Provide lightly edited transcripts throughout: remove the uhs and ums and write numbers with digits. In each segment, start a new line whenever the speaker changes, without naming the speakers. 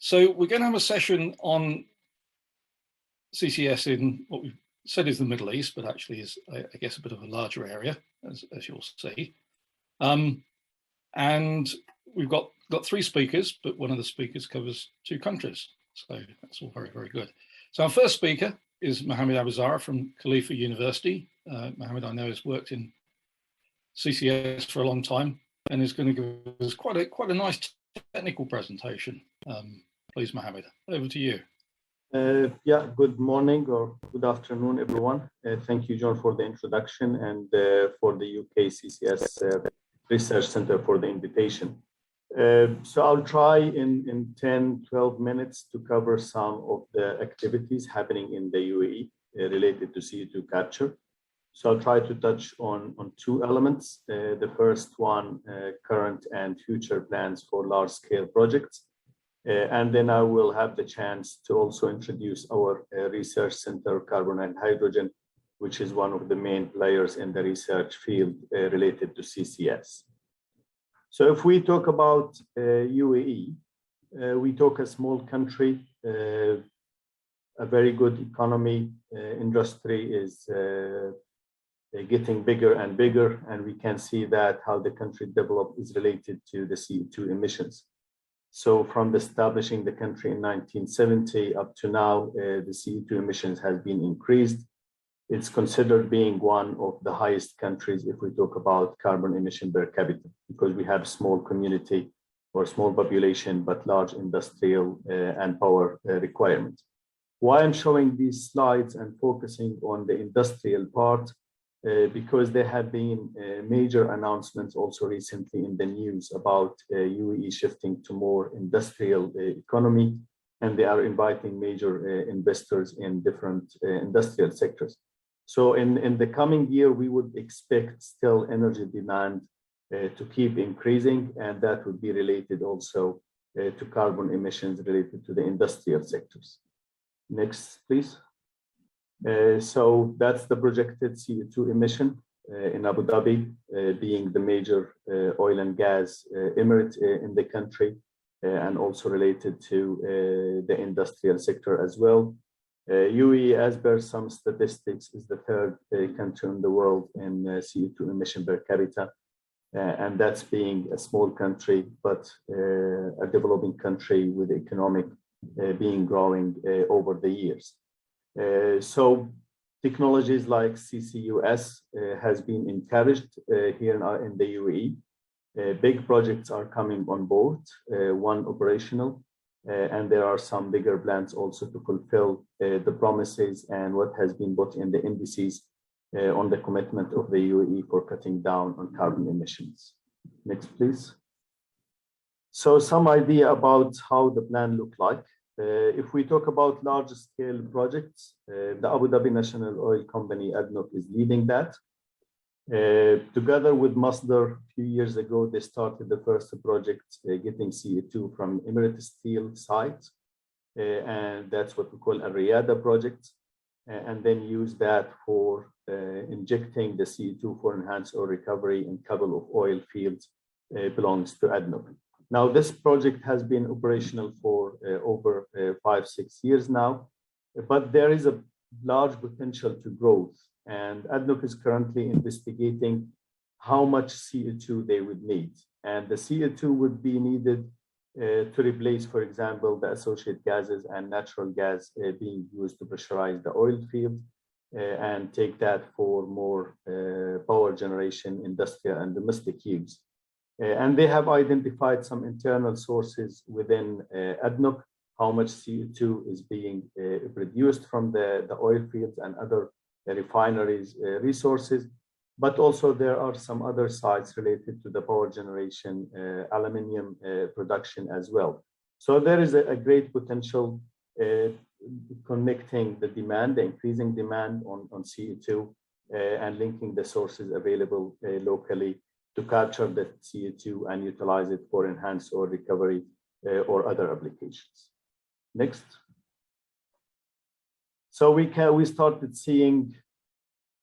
So we're going to have a session on CCS in what we've said is the Middle East, but actually is, I guess, a bit of a larger area, as you'll see. And we've got three speakers, but one of the speakers covers two countries. So that's all very, very good. So our first speaker is Mohammad Abu Zahra from Khalifa University. Mohammad, I know, has worked in CCS for a long time and is going to give us quite a nice technical presentation. Please, Mohammad, over to you.
Yeah, good morning or good afternoon, everyone. Thank you, John, for the introduction and for the UKCCS Research Center for the invitation. So I'll try in 10, 12 minutes to cover some of the activities happening in the UAE related to CO2 capture. So I'll try to touch on two elements. The first one, current and future plans for large-scale projects. And then I will have the chance to also introduce our research center, Carbon and Hydrogen, which is one of the main players in the research field related to CCS. So if we talk about UAE, we talk a small country, a very good economy, industry is getting bigger and bigger, and we can see that how the country developed is related to the CO2 emissions. So from establishing the country in 1970 up to now, the CO2 emissions has been increased. It's considered being one of the highest countries if we talk about carbon emission per capita, because we have small community or small population, but large industrial and power requirements. Why I'm showing these slides and focusing on the industrial part, because there have been major announcements also recently in the news about UAE shifting to more industrial economy, and they are inviting major investors in different industrial sectors. So in the coming year, we would expect still energy demand to keep increasing, and that would be related also to carbon emissions related to the industrial sectors. Next, please. So that's the projected CO2 emission in Abu Dhabi, being the major oil and gas emirate in the country, and also related to the industrial sector as well. UAE, as per some statistics, is the third country in the world in CO2 emission per capita, and that's being a small country, but a developing country with economic being growing over the years. So technologies like CCUS has been encouraged here in the UAE. Big projects are coming on board, one operational, and there are some bigger plans also to fulfill the promises and what has been put in the indices on the commitment of the UAE for cutting down on carbon emissions. Next, please. So some idea about how the plan look like. If we talk about large-scale projects, the Abu Dhabi National Oil Company, ADNOC, is leading that. Together with Masdar, a few years ago, they started the first project getting CO2 from Emirate Steel site, and that's what we call a Riyadh project, and then use that for injecting the CO2 for enhanced oil recovery in a couple of oil fields belongs to ADNOC. Now, this project has been operational for over 5-6 years now, but there is a large potential to growth, and ADNOC is currently investigating how much CO2 they would need. And the CO2 would be needed to replace, for example, the associated gases and natural gas being used to pressurize the oil field and take that for more power generation, industrial and domestic use. And they have identified some internal sources within ADNOC, how much CO2 is being produced from the oil fields and other refineries resources. But also there are some other sites related to the power generation, aluminium production as well. So there is a great potential connecting the demand, the increasing demand on CO2 and linking the sources available locally to capture the CO2 and utilize it for enhanced oil recovery or other applications. Next. So we started seeing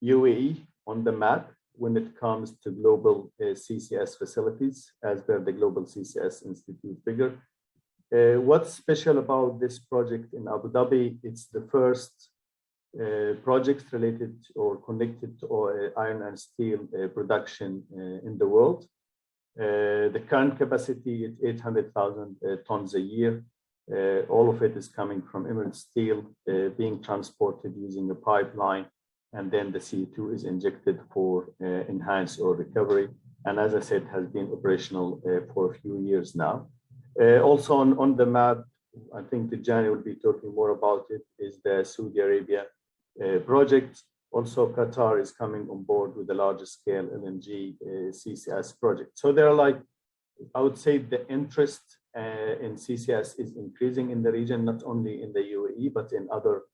UAE on the map when it comes to global CCS facilities as per the Global CCS Institute figure. What's special about this project in Abu Dhabi? It's the first project related or connected to iron and steel production in the world. The current capacity is 800,000 tons a year. All of it is coming from Emirates Steel, being transported using a pipeline, and then the CO2 is injected for enhanced oil recovery. And as I said, has been operational for a few years now. Also on the map, I think Tidjani will be talking more about it, is the Saudi Arabia project. Also, Qatar is coming on board with the largest scale LNG CCS project. So there are, like, I would say the interest in CCS is increasing in the region, not only in the UAE, but in other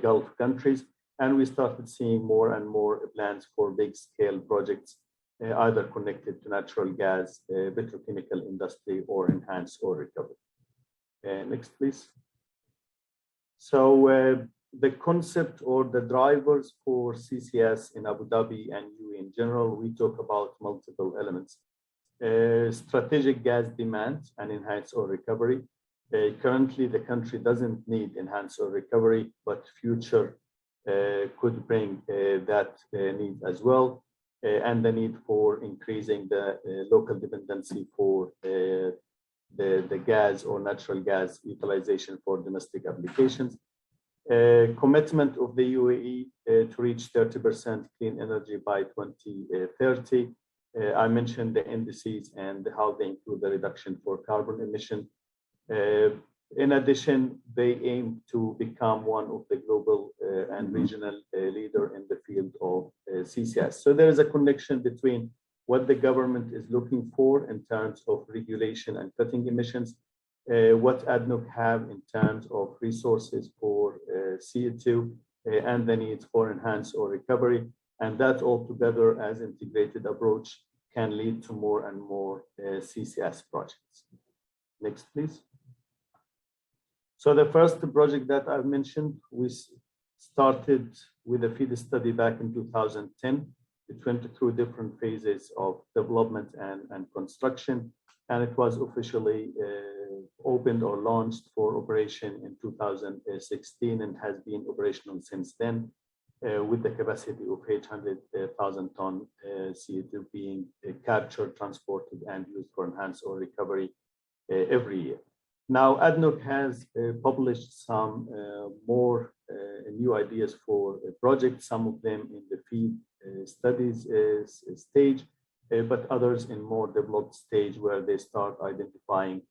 Gulf countries. And we started seeing more and more plans for big scale projects, either connected to natural gas, petrochemical industry, or enhanced oil recovery. Next, please. So the concept or the drivers for CCS in Abu Dhabi and UAE in general, we talk about multiple elements. Strategic gas demand and enhanced oil recovery. Currently, the country doesn't need enhanced oil recovery, but future could bring that need as well. And the need for increasing the local dependency for the gas or natural gas utilization for domestic applications. Commitment of the UAE to reach 30% clean energy by 2030. I mentioned the indices and how they include the reduction for carbon emission. In addition, they aim to become one of the global and regional leader in the field of CCS. So there is a connection between what the government is looking for in terms of regulation and cutting emissions, what ADNOC have in terms of resources for CO2 and the needs for enhanced oil recovery. And that all together as integrated approach can lead to more and more CCS projects. Next, please. So the first project that I've mentioned, we started with a field study back in 2010. It went through different phases of development and construction, and it was officially opened or launched for operation in 2016 and has been operational since then, with the capacity of 800,000 ton CO2 being captured, transported, and used for enhanced oil recovery every year. Now, ADNOC has published some more new ideas for projects, some of them in the field studies stage, but others in more developed stage where they start identifying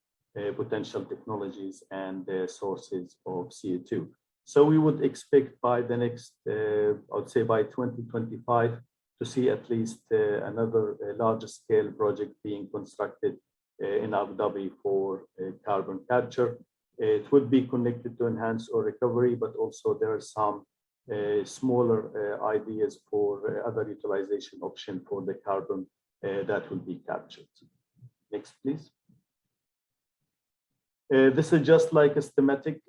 potential technologies and sources of CO2. So we would expect by the next, I would say by 2025, to see at least another larger scale project being constructed in Abu Dhabi for carbon capture. It would be connected to enhanced oil recovery, but also there are some smaller ideas for other utilization option for the carbon that will be captured. Next, please. This is just like a schematic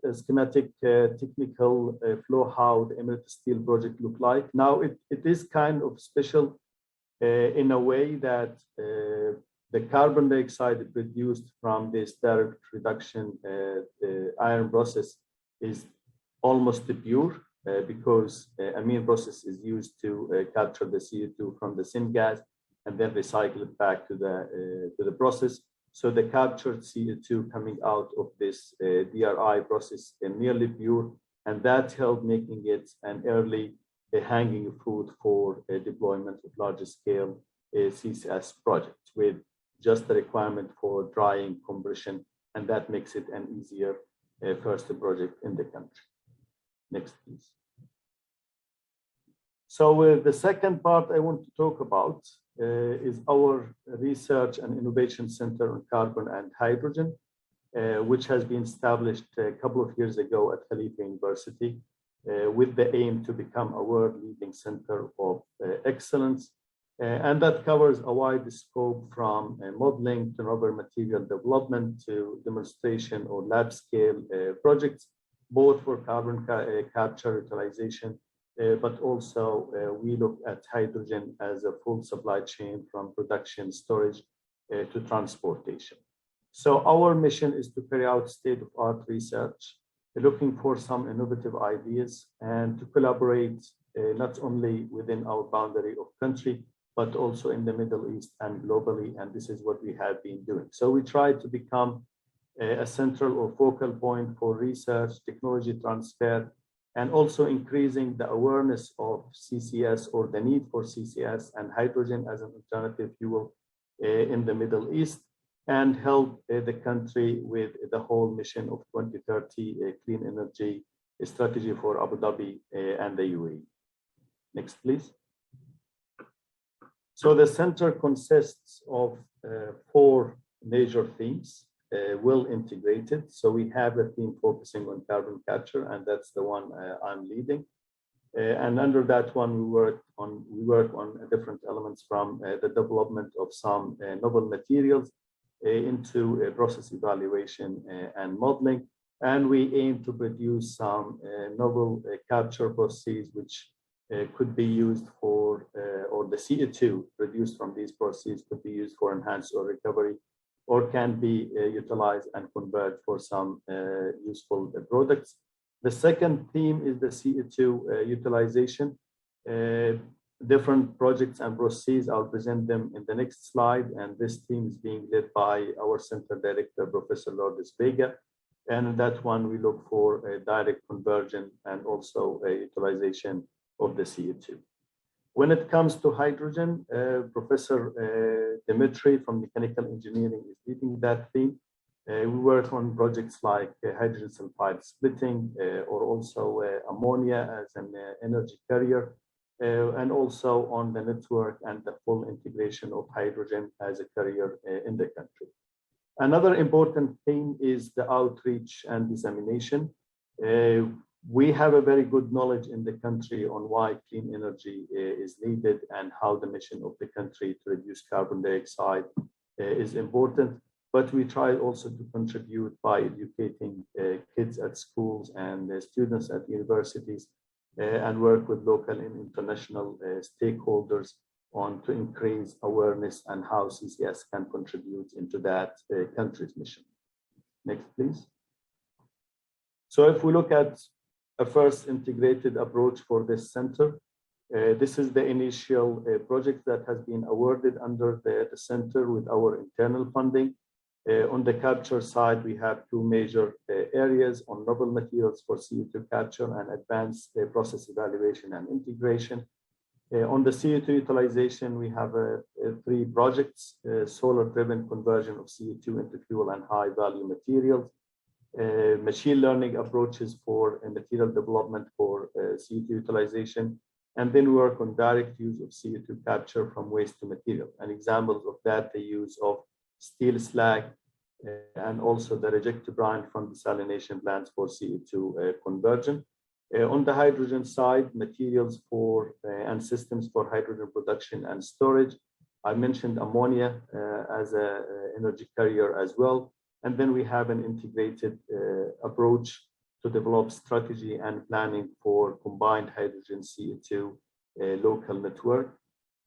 technical flow how the Emirates Steel project look like. Now it is kind of special in a way that the carbon dioxide produced from this direct reduction the iron process is almost pure because amine process is used to capture the CO2 from the syngas and then recycle it back to the process. So the captured CO2 coming out of this DRI process is nearly pure, and that helped making it an early hanging fruit for deployment of larger scale CCS projects with just the requirement for drying compression, and that makes it an easier first project in the country. Next, please. So the second part I want to talk about is our research and innovation center on carbon and hydrogen, which has been established a couple of years ago at Khalifa University with the aim to become a world leading center of excellence And that covers a wide scope from modeling to novel material development to demonstration or lab scale projects, both for carbon capture utilization, but also we look at hydrogen as a full supply chain from production, storage to transportation. So our mission is to carry out state-of-art research, looking for some innovative ideas and to collaborate not only within our boundary of country, but also in the Middle East and globally, and this is what we have been doing. So we try to become a central or focal point for research, technology transfer, and also increasing the awareness of CCS or the need for CCS and hydrogen as an alternative fuel in the Middle East, and help the country with the whole mission of 2030 clean energy strategy for Abu Dhabi and the UAE. Next, please. So the center consists of 4 major themes, well integrated. So we have a theme focusing on carbon capture, and that's the one I'm leading. And under that one, we work on different elements from the development of some novel materials into process evaluation and modeling. And we aim to produce some novel capture processes which could be used for, or the CO2 produced from these processes could be used for enhanced oil recovery, or can be utilized and converted for some useful products. The second theme is the CO2 utilization. Different projects and processes, I'll present them in the next slide. And this team is being led by our center director, Professor Lourdes Vega. And in that one, we look for a direct conversion and also a utilization of the CO2. When it comes to hydrogen, Professor Dimitri from mechanical engineering is leading that theme. We work on projects like hydrogen sulfide splitting or also ammonia as an energy carrier, and also on the network and the full integration of hydrogen as a carrier in the country. Another important theme is the outreach and dissemination. We have a very good knowledge in the country on why clean energy is needed and how the mission of the country to reduce carbon dioxide is important. But we try also to contribute by educating kids at schools and students at universities and work with local and international stakeholders on to increase awareness and how CCS can contribute into that country's mission. Next, please. So if we look at a first integrated approach for this center, this is the initial project that has been awarded under the center with our internal funding. On the capture side, we have 2 major areas on novel materials for CO2 capture and advanced process evaluation and integration. On the CO2 utilization, we have 3 projects, solar-driven conversion of CO2 into fuel and high-value materials, machine learning approaches for material development for CO2 utilization, and then we work on direct use of CO2 capture from waste to material. And examples of that, the use of steel slag and also the rejected brine from desalination plants for CO2 conversion. On the hydrogen side, materials for and systems for hydrogen production and storage. I mentioned ammonia as an energy carrier as well. And then we have an integrated approach to develop strategy and planning for combined hydrogen CO2 local network.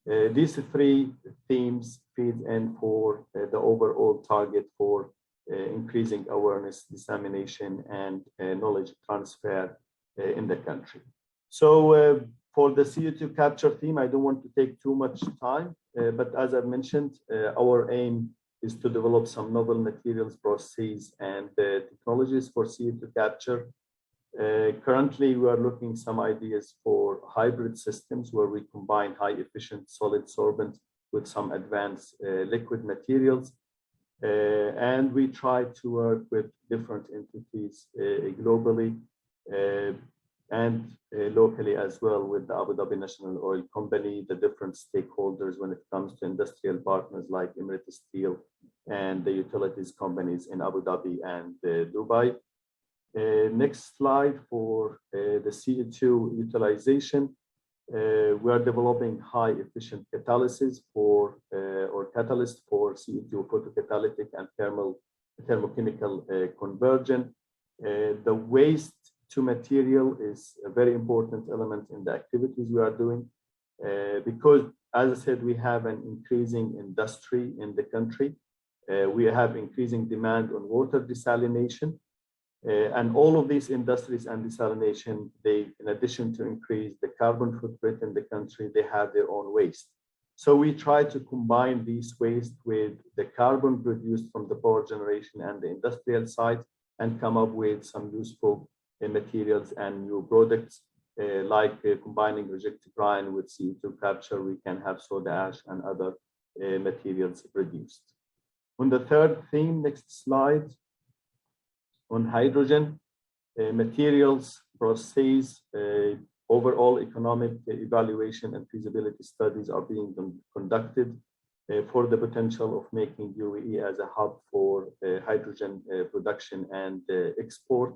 These 3 themes feed in for the overall target for increasing awareness, dissemination, and knowledge transfer in the country. So for the CO2 capture theme, I don't want to take too much time, but as I've mentioned, our aim is to develop some novel materials, processes, and technologies for CO2 capture. Currently, we are looking some ideas for hybrid systems where we combine high efficient solid sorbent with some advanced liquid materials. And we try to work with different entities globally and locally as well with the Abu Dhabi National Oil Company, the different stakeholders when it comes to industrial partners like Emirates Steel and the utilities companies in Abu Dhabi and Dubai. Next slide for the CO2 utilization. We are developing high efficient catalysis for or catalyst for CO2 photocatalytic and thermochemical conversion. The waste to material is a very important element in the activities we are doing because, as I said, we have an increasing industry in the country. We have increasing demand on water desalination. And all of these industries and desalination, they, in addition to increase the carbon footprint in the country, they have their own waste. So we try to combine these waste with the carbon produced from the power generation and the industrial side and come up with some useful materials and new products, like combining rejected brine with CO2 capture. We can have soda ash and other materials produced. On the third theme, next slide. On hydrogen, materials, process, overall economic evaluation and feasibility studies are being conducted for the potential of making UAE as a hub for hydrogen production and export.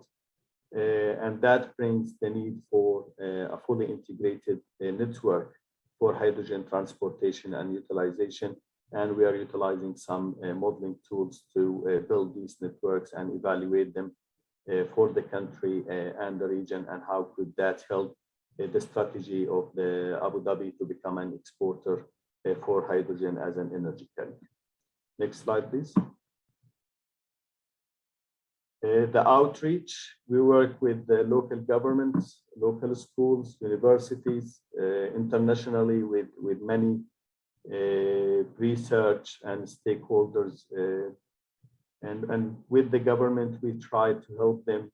And that brings the need for a fully integrated network for hydrogen transportation and utilization. And we are utilizing some modeling tools to build these networks and evaluate them for the country and the region, and how could that help the strategy of the Abu Dhabi to become an exporter for hydrogen as an energy carrier. Next slide, please. The outreach, we work with the local governments, local schools, universities, internationally with many research and stakeholders, and with the government we try to help them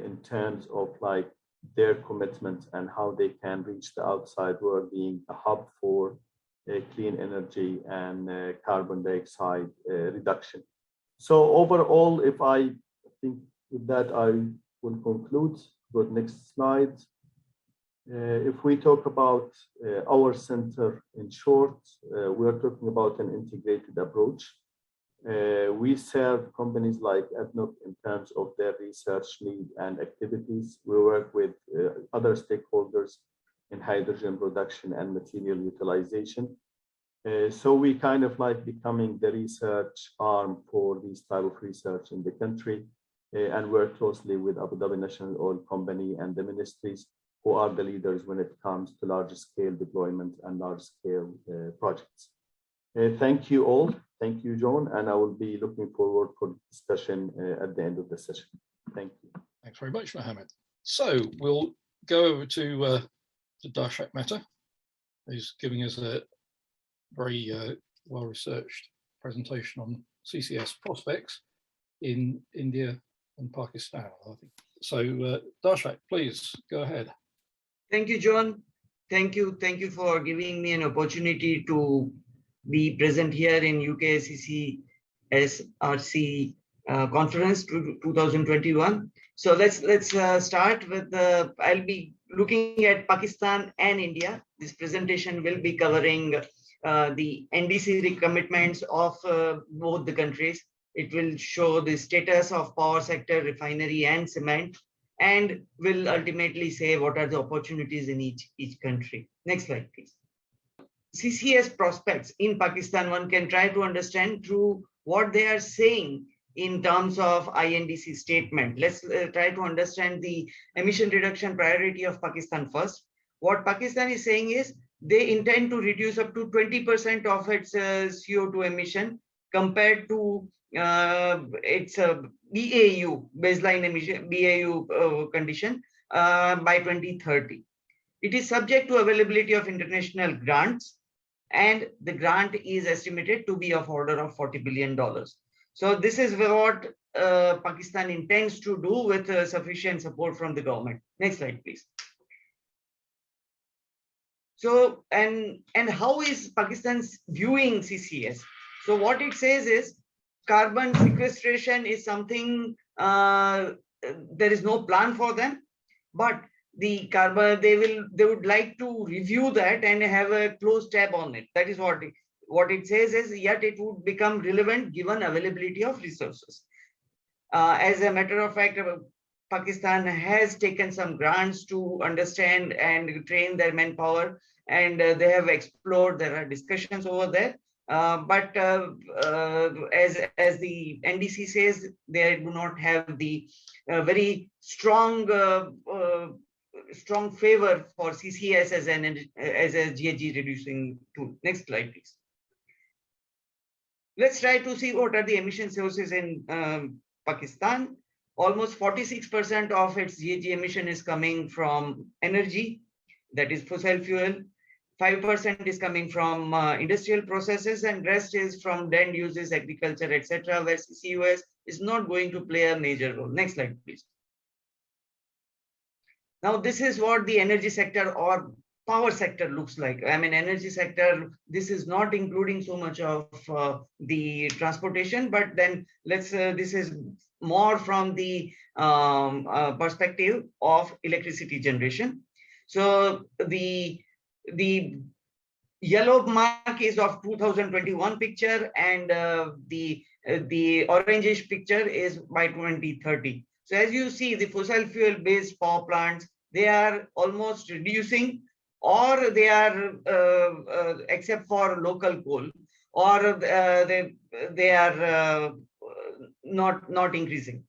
in terms of like their commitment and how they can reach the outside world, being a hub for clean energy and carbon dioxide reduction. So overall, if I think with that I will conclude. Go to next slide. If we talk about our center in short, we are talking about an integrated approach. We serve companies like ADNOC in terms of their research need and activities. We work with other stakeholders in hydrogen production and material utilization. So we kind of like becoming the research arm for this type of research in the country, and work closely with Abu Dhabi National Oil Company and the ministries, who are the leaders when it comes to large scale deployment and large scale projects. Thank you all. Thank you, John. And I will be looking forward for discussion at the end of the session. Thank you.
Thanks very much, Mohammed. So we'll go over to Darshak Mehta, who's giving us a very well-researched presentation on CCS prospects in India and Pakistan, I think. So Darshak, please go ahead.
Thank you, John. Thank you for giving me an opportunity to be present here in UKCCSRC conference 2021. So let's start with I'll be looking at Pakistan and India. This presentation will be covering the NDC commitments of both the countries. It will show the status of power sector, refinery and cement, and will ultimately say what are the opportunities in each country. Next slide, please. CCS prospects in Pakistan, one can try to understand through what they are saying in terms of INDC statement. Let's try to understand the emission reduction priority of Pakistan first. What Pakistan is saying is they intend to reduce up to 20% of its CO2 emission compared to its BAU, baseline emission, BAU condition by 2030. It is subject to availability of international grants, and the grant is estimated to be of order of $40 billion. So this is what Pakistan intends to do with sufficient support from the government. Next slide, please. So, and how is Pakistan viewing CCS? So what it says is carbon sequestration is something, there is no plan for them, but the carbon, they would like to review that and have a close tab on it. That is what it says is, yet it would become relevant given availability of resources. As a matter of fact, Pakistan has taken some grants to understand and train their manpower, and they have explored. There are discussions over there. But as the NDC says, they do not have the very strong strong favor for CCS as a GHG reducing tool. Next slide, please. Let's try to see what are the emission sources in Pakistan. Almost 46% of its GHG emission is coming from energy, that is fossil fuel. 5% is coming from industrial processes, and rest is from land uses, agriculture, etc., where CCUS is not going to play a major role. Next slide, please. Now, this is what the energy sector or power sector looks like. I mean, energy sector, this is not including so much of the transportation, but then this is more from the perspective of electricity generation. So the yellow mark is of 2021 picture, and the orangish picture is by 2030. So as you see, the fossil fuel based power plants, they are almost reducing, or they are except for local coal, or they are not increasing.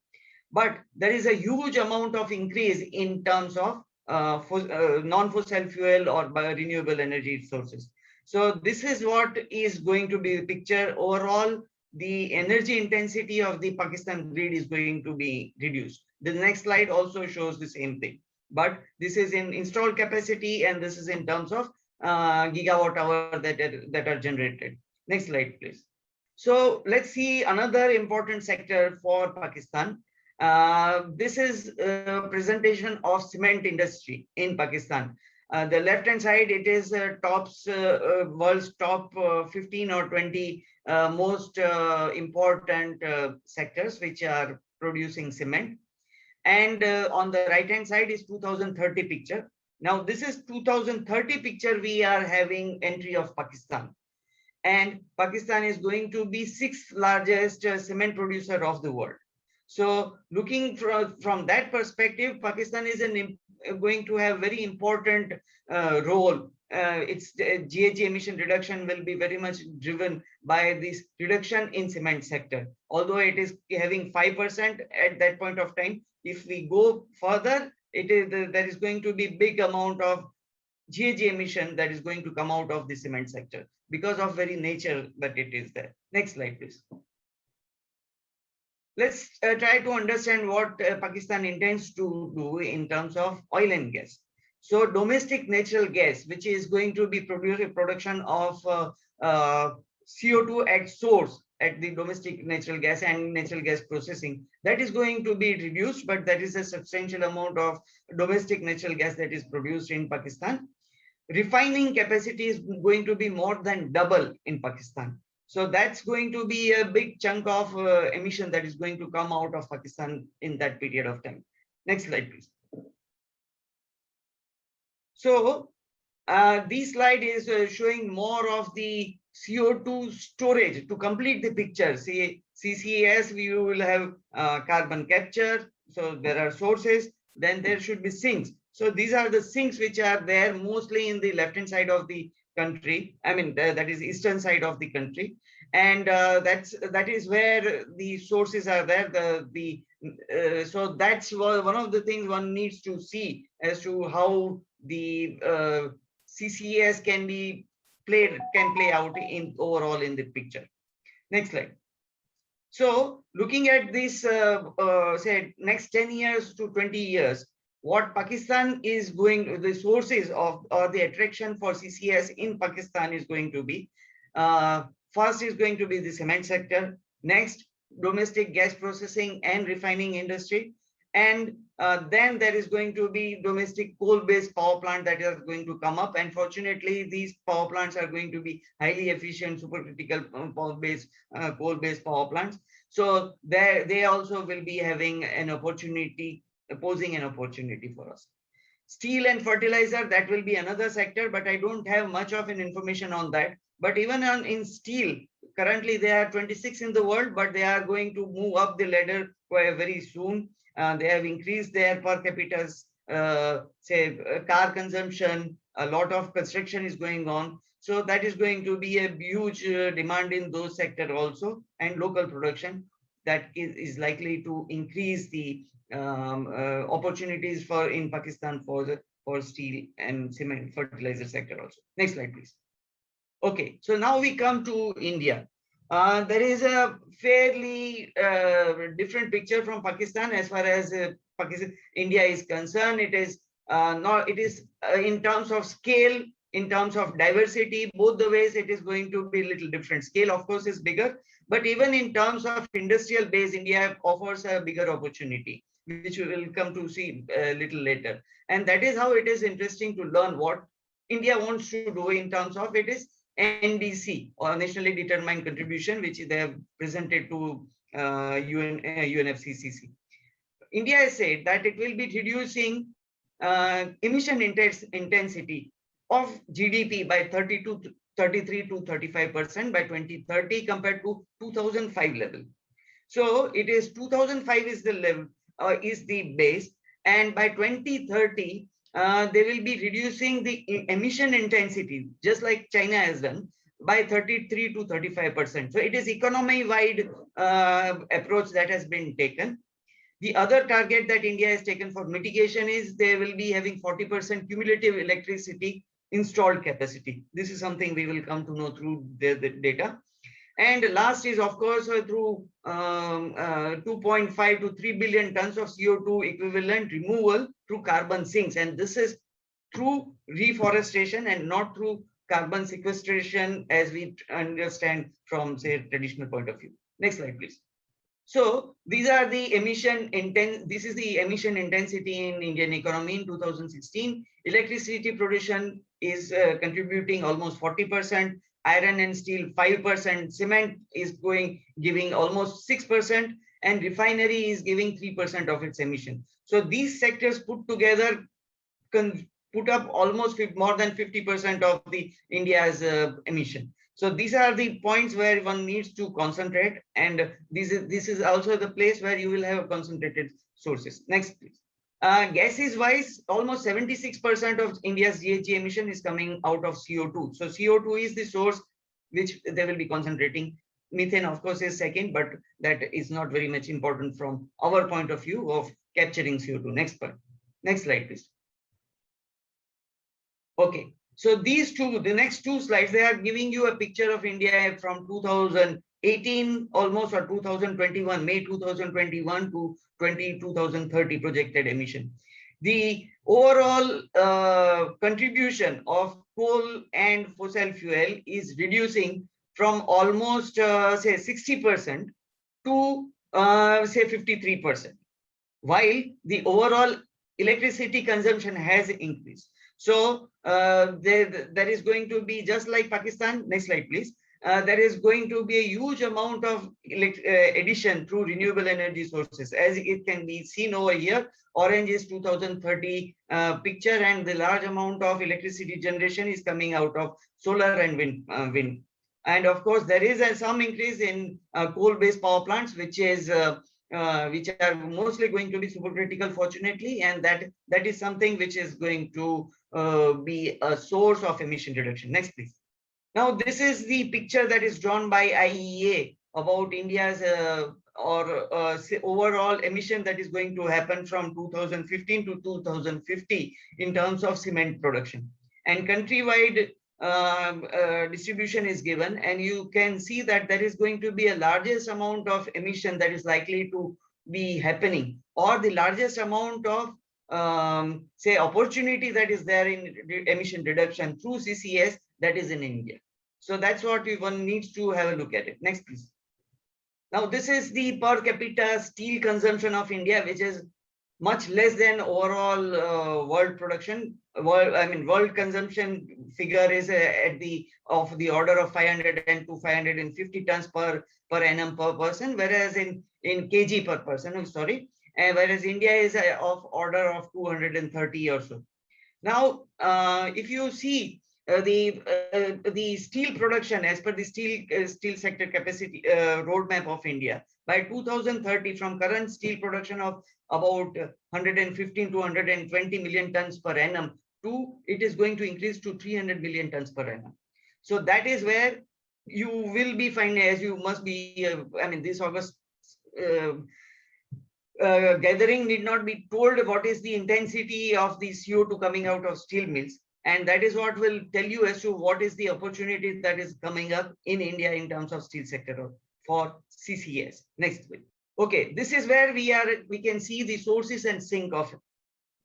But there is a huge amount of increase in terms of non-fossil fuel or renewable energy sources. So this is what is going to be the picture. Overall, the energy intensity of the Pakistan grid is going to be reduced. The next slide also shows the same thing, but this is in installed capacity, and this is in terms of gigawatt hour that are generated. Next slide, please. So let's see another important sector for Pakistan. This is a presentation of cement industry in Pakistan. The left hand side, it is world's top 15 or 20 most important sectors which are producing cement. And on the right hand side is 2030 picture. Now this is 2030 picture. We are having entry of Pakistan, and Pakistan is going to be 6th largest cement producer of the world. So looking from that perspective, Pakistan is going to have very important role. Its GHG emission reduction will be very much driven by this reduction in cement sector. Although it is having 5% at that point of time, if we go further, there is going to be big amount of GHG emission that is going to come out of the cement sector because of very nature that it is there. Next slide, please. Let's try to understand what Pakistan intends to do in terms of oil and gas. So domestic natural gas, which is going to be production of CO2 at source at the domestic natural gas and natural gas processing, that is going to be reduced, but that is a substantial amount of domestic natural gas that is produced in Pakistan. Refining capacity is going to be more than double in Pakistan. So that's going to be a big chunk of emission that is going to come out of Pakistan in that period of time. Next slide, please. So this slide is showing more of the CO2 storage to complete the picture. See, CCS, we will have carbon capture. So there are sources. Then there should be sinks. So these are the sinks which are there mostly in the left-hand side of the country. I mean, that is eastern side of the country, and that is where the sources are there. So that's one of the things one needs to see as to how the CCS can play out in overall in the picture. Next slide. So looking at this, say next 10 years to 20 years. What Pakistan is going, the sources of or the attraction for CCS in Pakistan is going to be, first is going to be the cement sector, next domestic gas processing and refining industry, and then there is going to be domestic coal-based power plant that are going to come up. And fortunately, these power plants are going to be highly efficient, supercritical coal-based power plants. So they also will be having an opportunity, posing an opportunity for us. Steel and fertilizer, that will be another sector, but I don't have much of an information on that. But even in steel, Currently, they are 26 in the world, but they are going to move up the ladder quite very soon. They have increased their per capita, car consumption. A lot of construction is going on. So that is going to be a huge demand in those sectors also, and local production that is likely to increase the opportunities for in Pakistan for steel and cement fertilizer sector also. Next slide, please. Okay, so now we come to India. There is a fairly different picture from Pakistan as far as India is concerned. It is in terms of scale, in terms of diversity, both the ways it is going to be a little different. Scale, of course, is bigger, but even in terms of industrial base, India offers a bigger opportunity, which we will come to see a little later. And that is how it is interesting to learn what India wants to do in terms of it is NDC, or Nationally Determined Contribution, which they have presented to UNFCCC. India has said that it will be reducing emission intensity of GDP by 33 to 35% by 2030 compared to 2005 level. So it is 2005 is the level, is the base, and by 2030 they will be reducing the emission intensity, just like China has done, by 33 to 35%. So it is economy-wide approach that has been taken. The other target that India has taken for mitigation is they will be having 40% cumulative electricity installed capacity. This is something we will come to know through the data. And last is, of course, through 2.5 to 3 billion tons of CO2 equivalent removal through carbon sinks. And this is through reforestation and not through carbon sequestration as we understand from, say, traditional point of view. Next slide, please. So these are the this is the emission intensity in Indian economy in 2016. Electricity production is contributing almost 40%. Iron and steel 5%, cement is giving almost 6%, and refinery is giving 3% of its emission. So these sectors put together can put up almost more than 50% of the India's emission. So these are the points where one needs to concentrate, and this is also the place where you will have concentrated sources. Next, please. Gases wise, almost 76% of India's GHG emission is coming out of CO2. So CO2 is the source which they will be concentrating. Methane, of course, is second, but that is not very much important from our point of view of capturing CO2. Next point. Next slide, please. Okay. So these two, the next two slides, they are giving you a picture of India from 2018 almost, or 2021, May 2021 to 2030 projected emission. The overall contribution of coal and fossil fuel is reducing from almost say 60% to say 53%, while the overall electricity consumption has increased. So there is going to be, just like Pakistan, next slide please, there is going to be a huge amount of addition through renewable energy sources. As it can be seen over here, orange is 2030 picture, and the large amount of electricity generation is coming out of solar and wind. And of course, there is some increase in coal-based power plants, which are mostly going to be supercritical, fortunately, and that is something which is going to be a source of emission reduction. Next, please. Now, this is the picture that is drawn by IEA about India's overall emission that is going to happen from 2015 to 2050 in terms of cement production. And countrywide distribution is given, and you can see that there is going to be a largest amount of emission that is likely to be happening, or the largest amount of say opportunity that is there in emission reduction through CCS, that is in India. So that's what one needs to have a look at it. Next, please. Now, this is the per capita steel consumption of India, which is much less than overall world production. World consumption figure is of the order of 500 to 550 tons per annum per person, whereas in kg per person, I'm sorry, whereas India is of order of 230 or so. Now, if you see the steel production as per the steel sector capacity roadmap of India by 2030, from current steel production of about 115 to 120 million tons per annum to it is going to increase to 300 million tons per annum. So that is where you will be finding, as you must be, this August gathering need not be told what is the intensity of the CO2 coming out of steel mills. And that is what will tell you as to what is the opportunity that is coming up in India in terms of steel sector for CCS. Next, please. Okay, this is where we can see the sources and sink of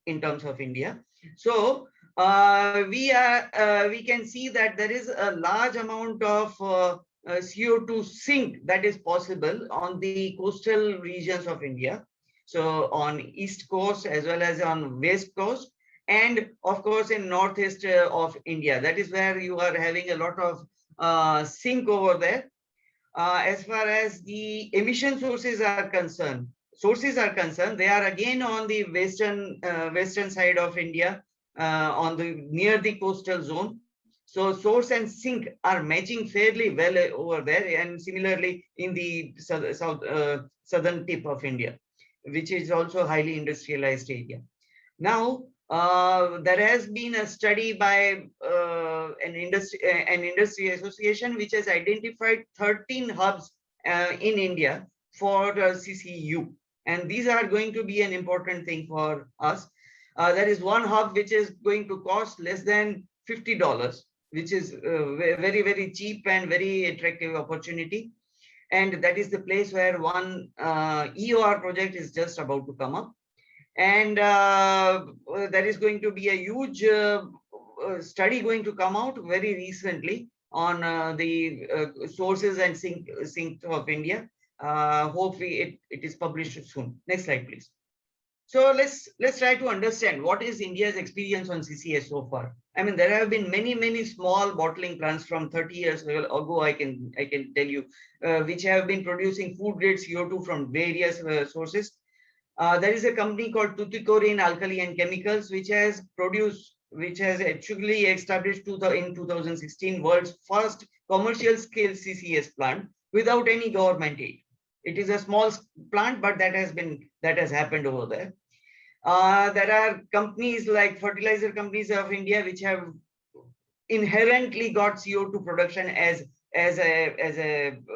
in terms of India. So we can see that there is a large amount of CO2 sink that is possible on the coastal regions of India. So on east coast as well as on west coast, and of course in northeast of India. That is where you are having a lot of sink over there. As far as the emission sources are concerned, they are again on the western side of India, on the near the coastal zone. So source and sink are matching fairly well over there, and similarly in the southern tip of India, which is also highly industrialized area. Now, there has been a study by an industry association which has identified 13 hubs in India for CCU, and these are going to be an important thing for us. There is one hub which is going to cost less than $50, which is very, very cheap and very attractive opportunity. And that is the place where one EOR project is just about to come up. And there is going to be a huge study going to come out very recently on the sources and sink of India. Hopefully it is published soon. Next slide, please. So let's try to understand what is India's experience on CCS so far. I mean, there have been many small bottling plants from 30 years ago, I can tell you, which have been producing food grade CO2 from various sources. There is a company called Tuticorin Alkali and Chemicals, which has actually established in 2016 world's first commercial scale CCS plant without any government aid. It is a small plant, but that has happened over there. There are companies like fertilizer companies of India which have inherently got CO2 production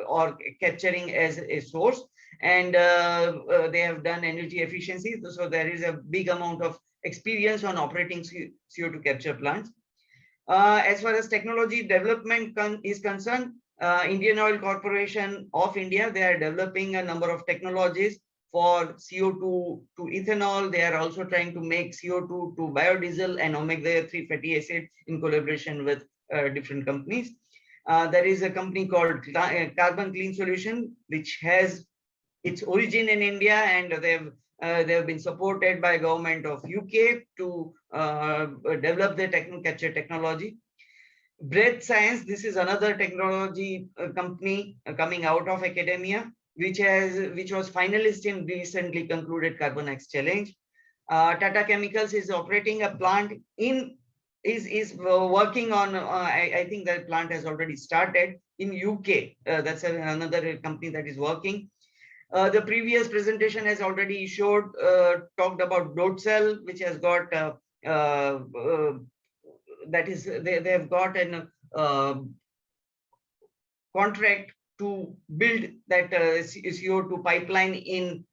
or capturing as a source, and they have done energy efficiency. So there is a big amount of experience on operating CO2 capture plants. As far as technology development is concerned, Indian Oil Corporation of India, they are developing a number of technologies for CO2 to ethanol. They are also trying to make CO2 to biodiesel and omega-3 fatty acid in collaboration with different companies. There is a company called Carbon Clean Solution, which has its origin in India, and they have been supported by government of UK to develop the capture technology. Breath Science, this is another technology company coming out of academia, which was finalist in recently concluded Carbon X Challenge. Tata Chemicals is operating a plant is working on. I think that plant has already started in UK. That's another company that is working. The previous presentation has already talked about Dotsel, which has got they have got an contract to build that CO2 pipeline in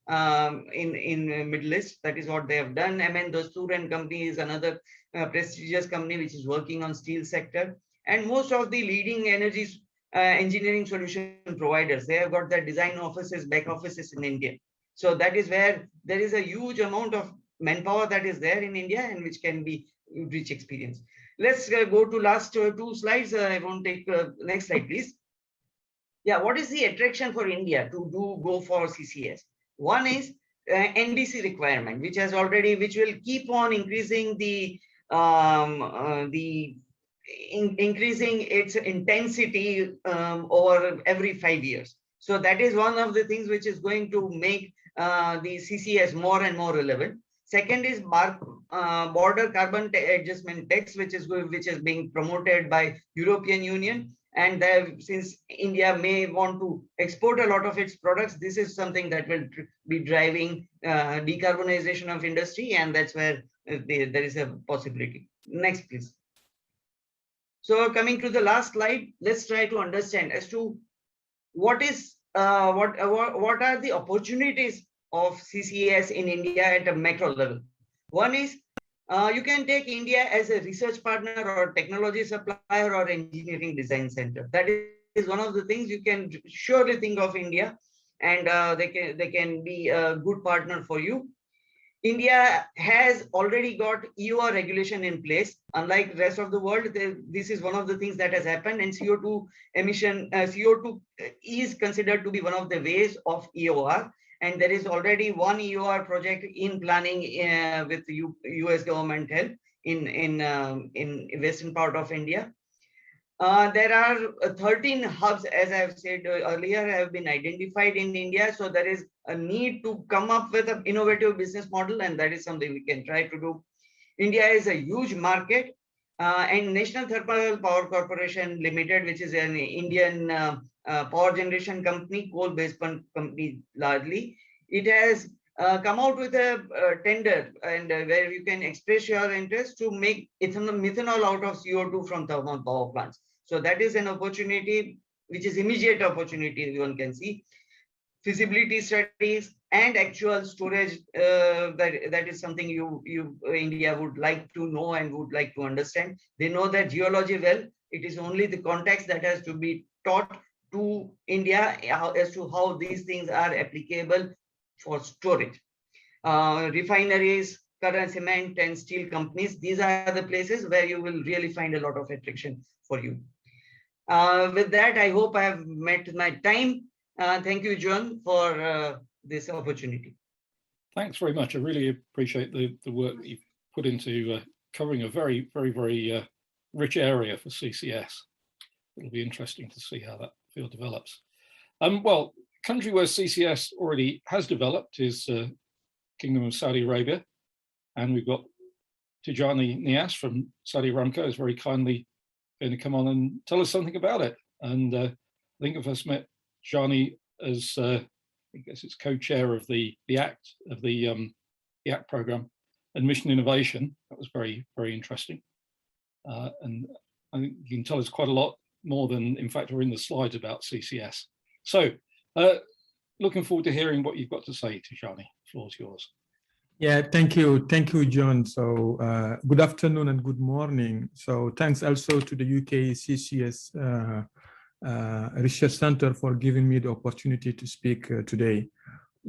Middle East. That is what they have done. Dastur & Company is another prestigious company which is working on steel sector, and most of the leading energy engineering solution providers, they have got their design offices, back offices in India. So that is where there is a huge amount of manpower that is there in India, and which can be rich experience. Let's go to last two slides. I won't take next slide, please. Yeah, what is the attraction for India to go for CCS? One is NDC requirement, which will keep on increasing increasing its intensity over every 5 years. So that is one of the things which is going to make the CCS more and more relevant. Second is border carbon adjustment tax, which is being promoted by European Union. And since India may want to export a lot of its products, this is something that will be driving decarbonization of industry, and that's where there is a possibility. Next, please. So coming to the last slide, let's try to understand as to what are the opportunities of CCS in India at a macro level. One is you can take India as a research partner or technology supplier or engineering design center. That is one of the things you can surely think of India, and they can be a good partner for you. India has already got EOR regulation in place. Unlike the rest of the world, this is one of the things that has happened, and CO2 emission, CO2 is considered to be one of the ways of EOR. And there is already one EOR project in planning with the US government help in western part of India. There are 13 hubs, as I've said earlier, have been identified in India. So there is a need to come up with an innovative business model, and that is something we can try to do. India is a huge market, and National Thermal Power Corporation Limited, which is an Indian power generation company, coal-based company largely, it has come out with a tender, and where you can express your interest to make methanol out of CO2 from thermal power plants. So that is an opportunity, which is immediate opportunity one can see. Feasibility studies and actual storage, that is something India would like to know and would like to understand. They know that geology well. It is only the context that has to be taught to India as to how these things are applicable for storage. Refineries, current cement and steel companies, these are the places where you will really find a lot of attraction for you. With that, I hope I have met my time. Thank you, John, for this opportunity.
Thanks very much. I really appreciate the work that you've put into covering a very, very, very rich area for CCS. It'll be interesting to see how that field develops. Well, country where CCS already has developed is Kingdom of Saudi Arabia, and we've got Tidjani Niass from Saudi Aramco is very kindly going to come on and tell us something about it. And I think I first met Tidjani as I guess it's co-chair of the ACT program and Mission Innovation. That was very, very interesting. And I think you can tell us quite a lot more than, in fact, are in the slides about CCS. So looking forward to hearing what you've got to say, Tidjani. The floor is yours.
Yeah, thank you, John. So good afternoon and good morning. So thanks also to the UKCCS Research Center for giving me the opportunity to speak today.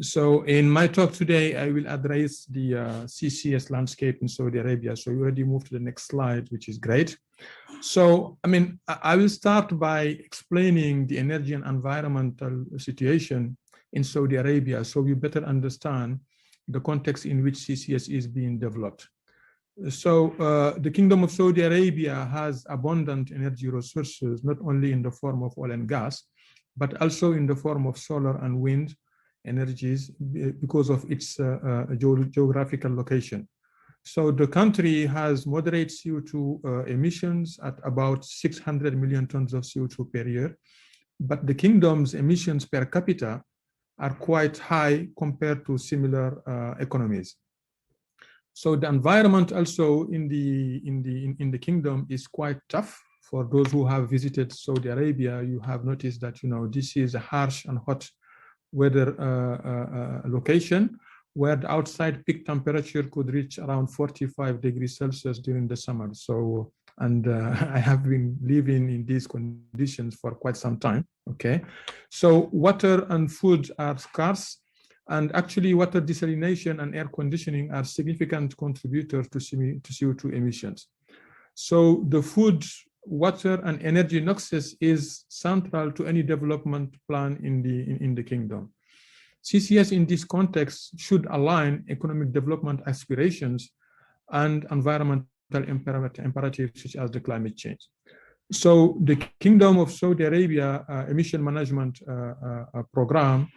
So in my talk today, I will address the CCS landscape in Saudi Arabia. So you already moved to the next slide, which is great. So, I mean, I will start by explaining the energy and environmental situation in Saudi Arabia so we better understand the context in which CCS is being developed. So the Kingdom of Saudi Arabia has abundant energy resources, not only in the form of oil and gas, but also in the form of solar and wind energies because of its geographical location. So the country has moderate CO2 emissions at about 600 million tons of CO2 per year, but the kingdom's emissions per capita are quite high compared to similar economies. So the environment also in the kingdom is quite tough. For those who have visited Saudi Arabia, you have noticed that this is a harsh and hot weather location where the outside peak temperature could reach around 45 degrees Celsius during the summer. So, and I have been living in these conditions for quite some time, okay? So water and food are scarce, and actually water desalination and air conditioning are significant contributors to CO2 emissions. So the food, water and energy nexus is central to any development plan in the kingdom. CCS in this context should align economic development aspirations and environmental imperatives such as the climate change. So the Kingdom of Saudi Arabia emission management program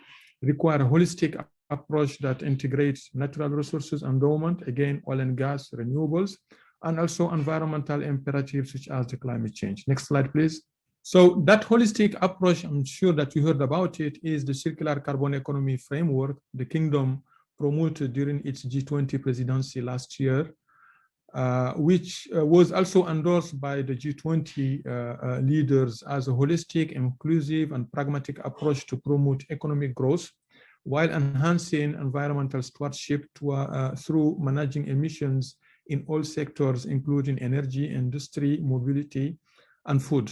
require a holistic approach that integrates natural resources endowment, again, oil and gas, renewables, and also environmental imperatives such as the climate change. Next slide, please. So that holistic approach, I'm sure that you heard about it, is the circular carbon economy framework the Kingdom promoted during its G20 presidency last year, which was also endorsed by the G20 leaders as a holistic, inclusive, and pragmatic approach to promote economic growth while enhancing environmental stewardship through managing emissions in all sectors, including energy, industry, mobility, and food.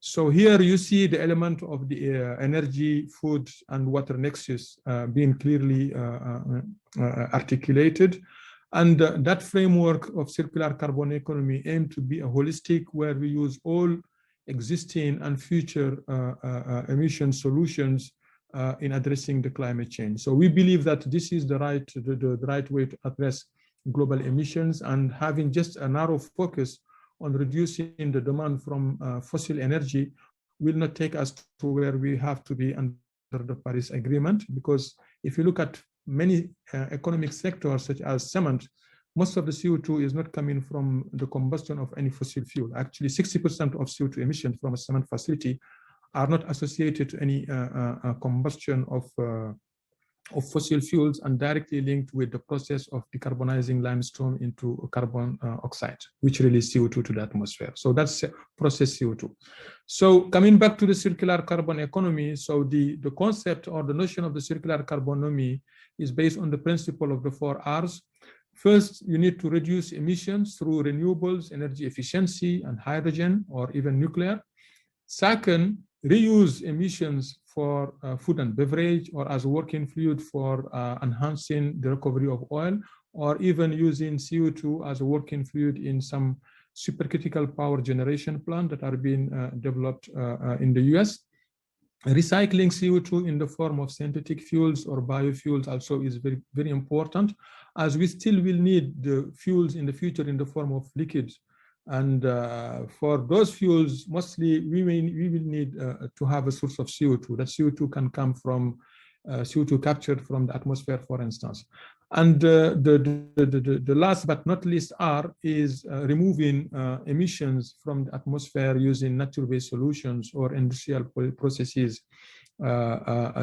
So here you see the element of the energy, food, and water nexus being clearly articulated. And that framework of circular carbon economy aimed to be a holistic, where we use all existing and future emission solutions in addressing the climate change. So we believe that this is the right way to address global emissions, and having just a narrow focus on reducing the demand from fossil energy will not take us to where we have to be under the Paris Agreement, because if you look at many economic sectors such as cement, most of the CO2 is not coming from the combustion of any fossil fuel. Actually, 60% of CO2 emissions from a cement facility are not associated to any combustion of fossil fuels, and directly linked with the process of decarbonizing limestone into carbon oxide, which releases CO2 to the atmosphere. So that's processed CO2. So coming back to the circular carbon economy, so the concept or the notion of the circular carbon economy is based on the principle of the 4 R's. First, you need to reduce emissions through renewables, energy efficiency, and hydrogen, or even nuclear. Second, reuse emissions for food and beverage, or as working fluid for enhancing the recovery of oil, or even using CO2 as a working fluid in some supercritical power generation plants that are being developed in the US. Recycling CO2 in the form of synthetic fuels or biofuels also is very, very important, as we still will need the fuels in the future in the form of liquids. And for those fuels, mostly we will need to have a source of CO2. That CO2 can come from CO2 captured from the atmosphere, for instance. And the last but not least R is removing emissions from the atmosphere using natural-based solutions or industrial processes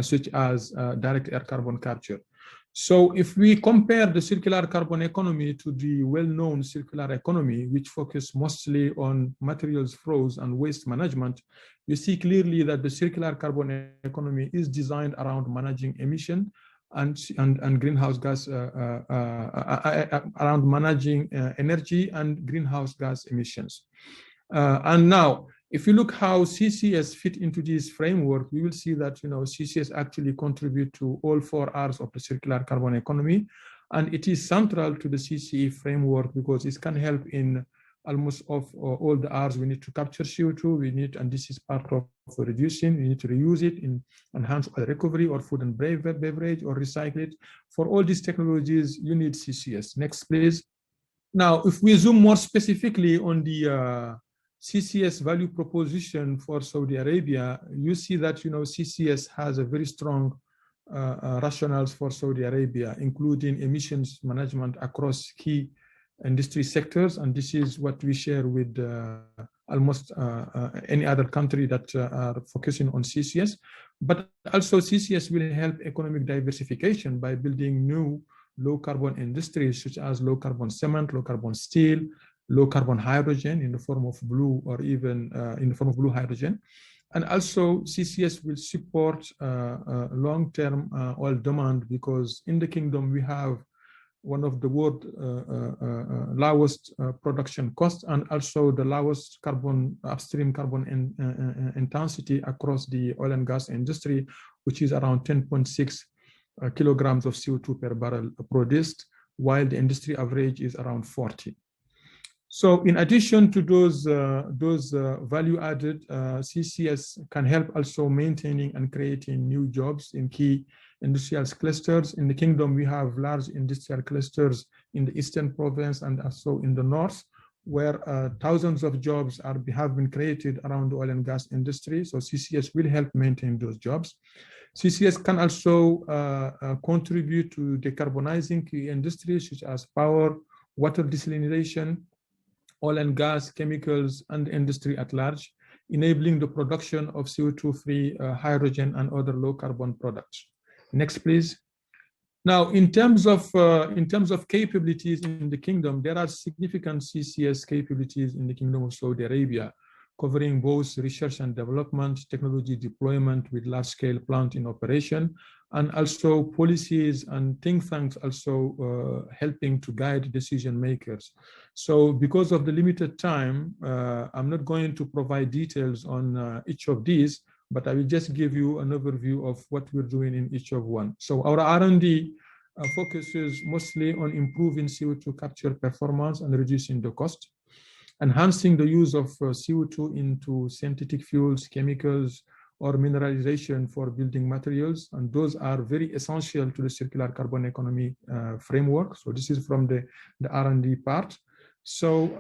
such as direct air carbon capture. So if we compare the circular carbon economy to the well-known circular economy, which focuses mostly on materials flows and waste management, you see clearly that the circular carbon economy is designed around managing emission and greenhouse gas, around managing energy and greenhouse gas emissions. And now, if you look how CCS fit into this framework, we will see that CCS actually contribute to all 4 R's of the circular carbon economy, and it is central to the CCE framework because it can help in almost of all the R's. We need to capture CO2, we need, and this is part of reducing, we need to reuse it in enhanced oil recovery or food and beverage or recycle it. For all these technologies, you need CCS. Next, please. Now, if we zoom more specifically on the CCS value proposition for Saudi Arabia, you see that CCS has a very strong rationales for Saudi Arabia, including emissions management across key industry sectors, and this is what we share with almost any other country that are focusing on CCS. But also CCS will help economic diversification by building new low carbon industries such as low carbon cement, low carbon steel, low carbon hydrogen in the form of blue, or even in the form of blue hydrogen. And also CCS will support long-term oil demand, because in the kingdom we have one of the world lowest production costs and also the lowest upstream carbon intensity across the oil and gas industry, which is around 10.6 kilograms of CO2 per barrel produced, while the industry average is around 40. So in addition to those value added, CCS can help also maintaining and creating new jobs in key industrial clusters. In the kingdom, we have large industrial clusters in the eastern province and also in the north, where thousands of jobs have been created around the oil and gas industry. So CCS will help maintain those jobs. CCS can also contribute to decarbonizing key industries such as power, water desalination, oil and gas, chemicals, and industry at large, enabling the production of CO2-free hydrogen and other low-carbon products. Next, please. Now, in terms of capabilities in the kingdom, there are significant CCS capabilities in the Kingdom of Saudi Arabia, covering both research and development, technology deployment with large-scale plant in operation, and also policies and think tanks also helping to guide decision makers. So because of the limited time, I'm not going to provide details on each of these, but I will just give you an overview of what we're doing in each of one. So our R&D focuses mostly on improving CO2 capture performance and reducing the cost, enhancing the use of CO2 into synthetic fuels, chemicals, or mineralization for building materials. And those are very essential to the circular carbon economy framework. So this is from the R&D part. So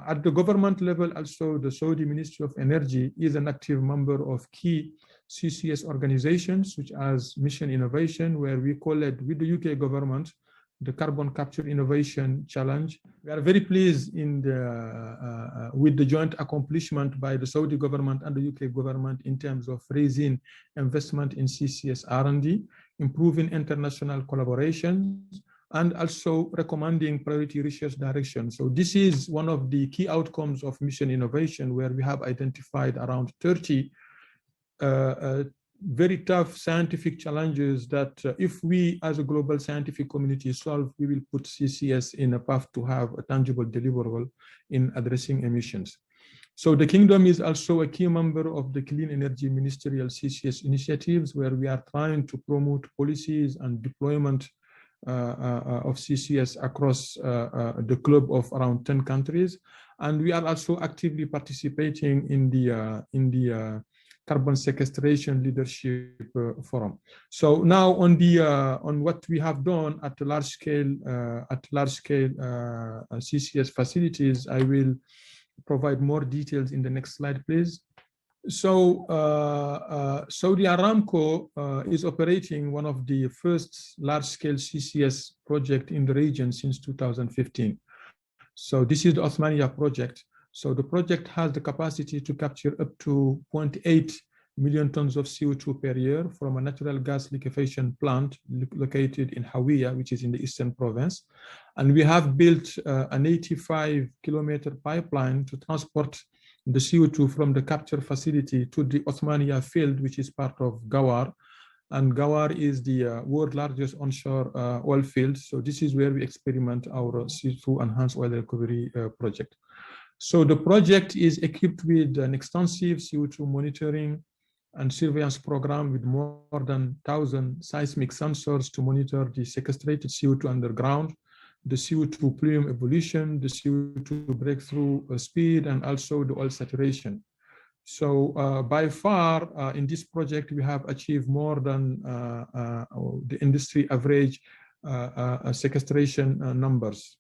at the government level, also the Saudi Ministry of Energy is an active member of key CCS organizations, such as Mission Innovation, where we collab with the UK government, the Carbon Capture Innovation Challenge. We are very pleased with the joint accomplishment by the Saudi government and the UK government in terms of raising investment in CCS R&D, improving international collaboration, and also recommending priority research direction. So this is one of the key outcomes of Mission Innovation, where we have identified around 30 very tough scientific challenges that if we as a global scientific community solve, we will put CCS in a path to have a tangible deliverable in addressing emissions. So the Kingdom is also a key member of the Clean Energy Ministerial CCS initiatives, where we are trying to promote policies and deployment of CCS across the globe of around 10 countries. And we are also actively participating in the Carbon Sequestration Leadership Forum. So now on what we have done at large scale CCS facilities, I will provide more details in the next slide, please. So Saudi Aramco is operating one of the first large-scale CCS project in the region since 2015. So this is the Othmania project. So the project has the capacity to capture up to 0.8 million tons of CO2 per year from a natural gas liquefaction plant located in Hawiyah, which is in the eastern province. And we have built an 85-kilometer pipeline to transport the CO2 from the capture facility to the Othmania field, which is part of Gawar. And Gawar is the world's largest onshore oil field. So this is where we experiment our CO2 enhanced oil recovery project. So the project is equipped with an extensive CO2 monitoring and surveillance program with more than 1,000 seismic sensors to monitor the sequestrated CO2 underground, the CO2 plume evolution, the CO2 breakthrough speed, and also the oil saturation. So by far in this project, we have achieved more than the industry average sequestration numbers.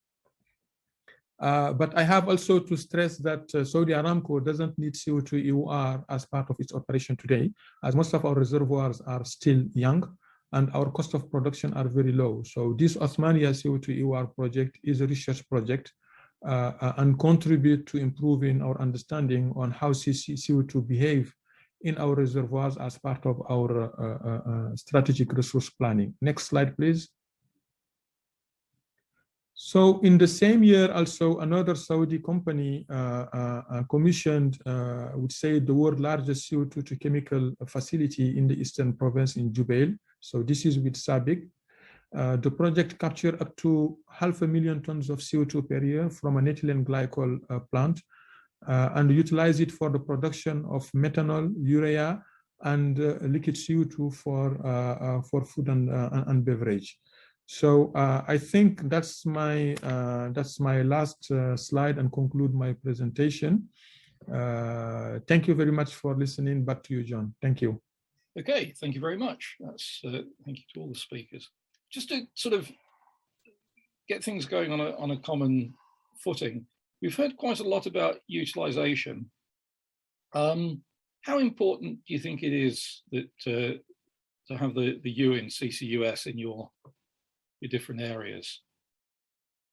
But I have also to stress that Saudi Aramco doesn't need CO2 EOR as part of its operation today, as most of our reservoirs are still young and our cost of production are very low. So this Othmania CO2 EOR project is a research project and contribute to improving our understanding on how CO2 behave in our reservoirs as part of our strategic resource planning. Next slide, please. So in the same year, also another Saudi company commissioned, I would say, the world's largest CO2 to chemical facility in the eastern province in Jubail. So this is with SABIC. The project captured up to 500,000 tons of CO2 per year from an ethylene glycol plant and utilize it for the production of methanol, urea, and liquid CO2 for food and beverage. So I think that's my last slide and conclude my presentation. Thank you very much for listening. Back to you, John. Thank you.
Okay, thank you very much. That's thank you to all the speakers. Just to sort of get things going on a common footing, we've heard quite a lot about utilization. How important do you think it is that have the U in CCUS in your different areas.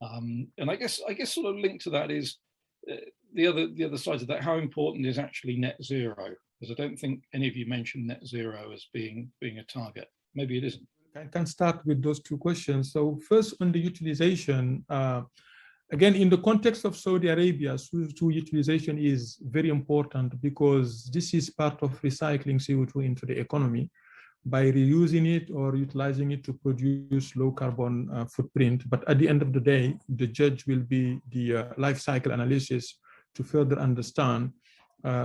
And I guess sort of linked to that is the other side of that. How important is actually net zero? Because I don't think any of you mentioned net zero as being a target. Maybe it isn't.
I can start with those two questions. So first on the utilization, again, in the context of Saudi Arabia, CO2 utilization is very important because this is part of recycling CO2 into the economy by reusing it or utilizing it to produce low carbon footprint. But at the end of the day, the judge will be the life cycle analysis to further understand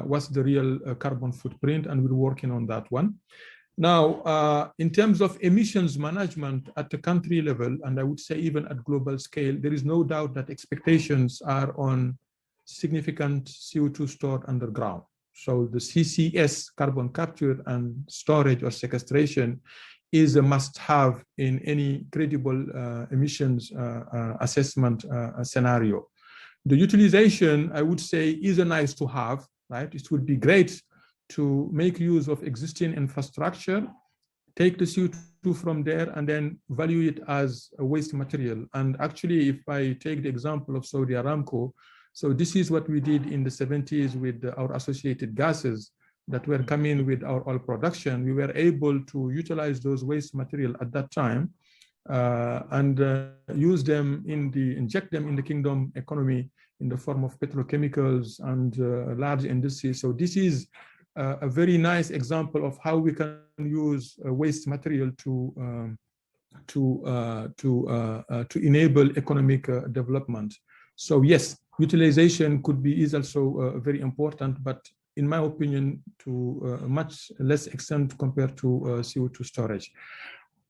what's the real carbon footprint, and we're working on that one. Now, in terms of emissions management at the country level, and I would say even at global scale, there is no doubt that expectations are on significant CO2 stored underground. So the CCS, carbon capture and storage or sequestration, is a must-have in any credible emissions assessment scenario. The utilization, I would say, is a nice to have, right? It would be great to make use of existing infrastructure, take the CO2 from there, and then value it as a waste material. And actually, if I take the example of Saudi Aramco, so this is what we did in the 70s with our associated gases that were coming with our oil production. We were able to utilize those waste material at that time and use them inject them in the kingdom economy in the form of petrochemicals and large industries. So this is a very nice example of how we can use waste material to enable economic development. So yes, utilization is also very important, but in my opinion, to a much less extent compared to CO2 storage.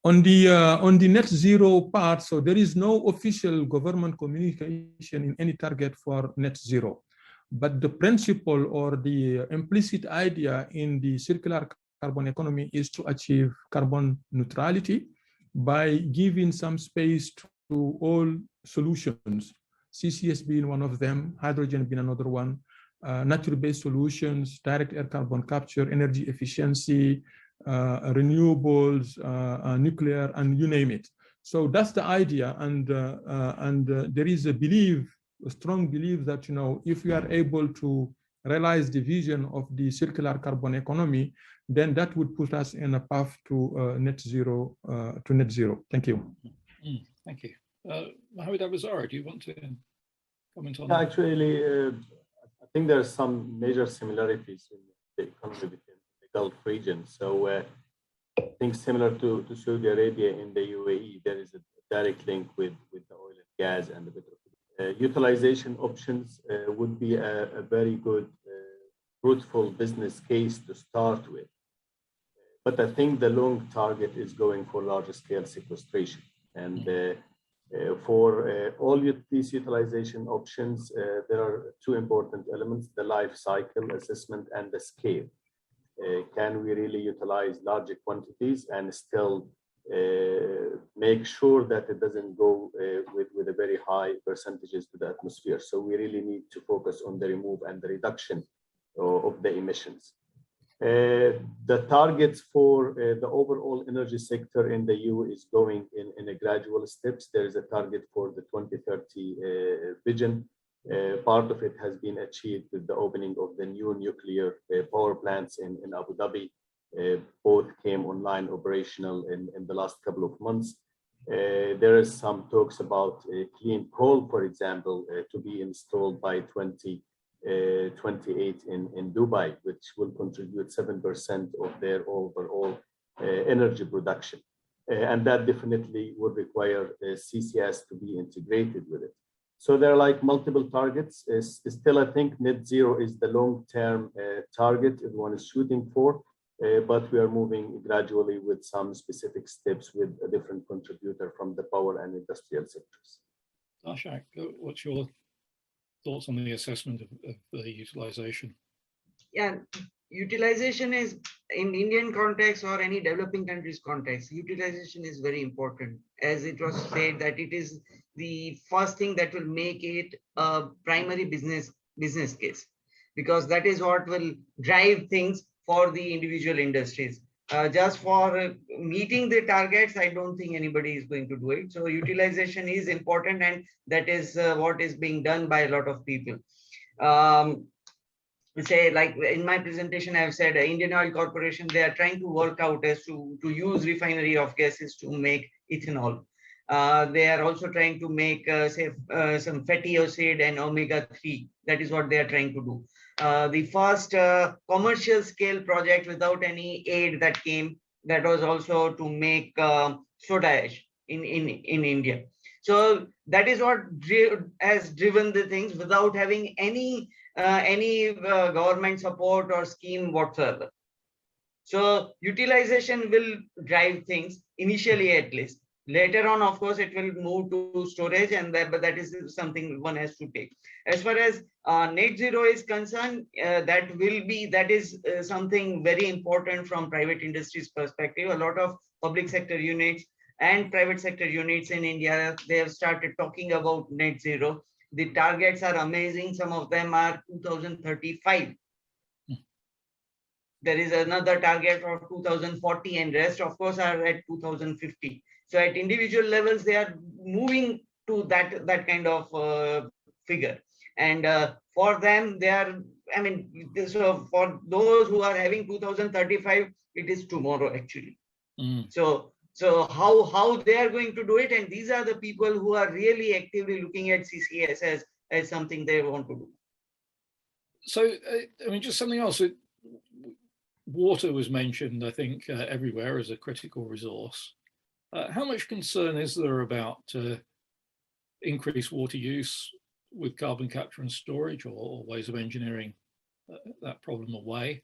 On the net zero part, so there is no official government communication in any target for net zero. But the principle or the implicit idea in the circular carbon economy is to achieve carbon neutrality by giving some space to all solutions, CCS being one of them, hydrogen being another one, natural-based solutions, direct air carbon capture, energy efficiency, renewables, nuclear, and you name it. So that's the idea, and there is a strong belief that, you know, if we are able to realize the vision of the circular carbon economy, then that would put us in a path to net zero. Thank you.
Thank you. Mohammad Abu Zahra, do you want to comment on
that?
that?
Actually, I think there are some major similarities in the economy between the Gulf region. So I think similar to Saudi Arabia, in the UAE, there is a direct link with the oil and gas and the petrochemical. Utilization options would be a very good, fruitful business case to start with. But I think the long target is going for larger scale sequestration. And for all these utilization options, there are two important elements: the life cycle assessment and the scale. Can we really utilize larger quantities and still make sure that it doesn't go with a very high percentages to the atmosphere? So we really need to focus on the remove and the reduction of the emissions. The targets for the overall energy sector in the EU is going in a gradual steps. There is a target for the 2030 vision. Part of it has been achieved with the opening of the new nuclear power plants in Abu Dhabi. Both came online operational in the last couple of months. There is some talks about clean coal, for example, to be installed by 2028 in Dubai, which will contribute 7% of their overall energy production. And that definitely would require CCS to be integrated with it. So there are like multiple targets. Still, I think net zero is the long-term target everyone is shooting for, but we are moving gradually with some specific steps with a different contributor from the power and industrial sectors.
Darshak, what's your thoughts on the assessment of the utilization?
Yeah, utilization is, in Indian context or any developing countries context, utilization is very important. As it was said, that it is the first thing that will make it a primary business case, because that is what will drive things for the individual industries. just for meeting the targets, I don't think anybody is going to do it. So utilization is important, and that is what is being done by a lot of people. Say, like in my presentation, I've said Indian Oil Corporation, they are trying to work out as to use refinery of gases to make ethanol. They are also trying to make, some fatty acid and omega-3. That is what they are trying to do. The first commercial scale project without any aid that came, that was also to make soda ash in India. So that is what has driven the things without having any government support or scheme whatsoever. So utilization will drive things initially, at least. Later on, of course, it will move to storage, and but that is something one has to take. As far as net zero is concerned, that is something very important from private industry's perspective. A lot of public sector units and private sector units in India, they have started talking about net zero. The targets are amazing. Some of them are 2035. There is another target for 2040, and rest, of course, are at 2050. So at individual levels, they are moving to that kind of figure. And for them, they are, I mean, so for those who are having 2035, it is tomorrow actually. So how they are going to do it, and these are the people who are really actively looking at CCS as something they want to do.
So, I mean, just something else. Water was mentioned, I think, everywhere as a critical resource. How much concern is there about increased water use with carbon capture and storage, or ways of engineering that problem away,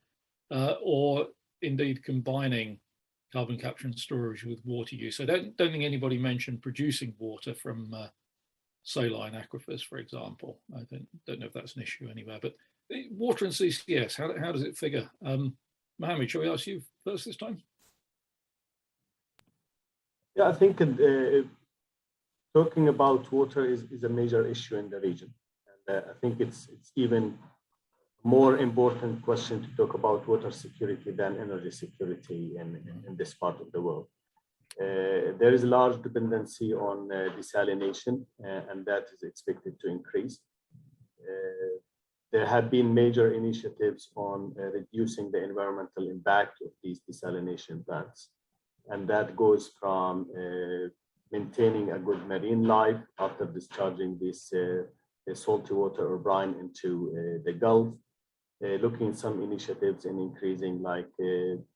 or indeed combining carbon capture and storage with water use? I don't think anybody mentioned producing water from saline aquifers, for example. I don't know if that's an issue anywhere, but water and CCS, how does it figure? Mohammad, shall we ask you first this time?
Yeah, I think talking about water is a major issue in the region. And I think it's even more important question to talk about water security than energy security in this part of the world. There is a large dependency on desalination, and that is expected to increase. There have been major initiatives on reducing the environmental impact of these desalination plants. And that goes from maintaining a good marine life after discharging this salty water or brine into the Gulf, looking at some initiatives in increasing like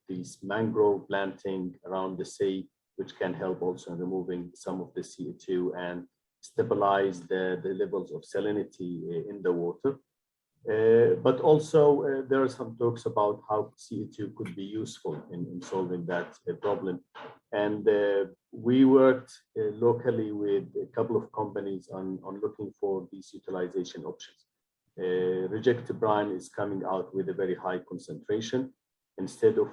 these mangrove planting around the sea, which can help also in removing some of the CO2 and stabilize the levels of salinity in the water. But also there are some talks about how CO2 could be useful in solving that problem. And we worked locally with a couple of companies on looking for these utilization options. Rejected brine is coming out with a very high concentration. Instead of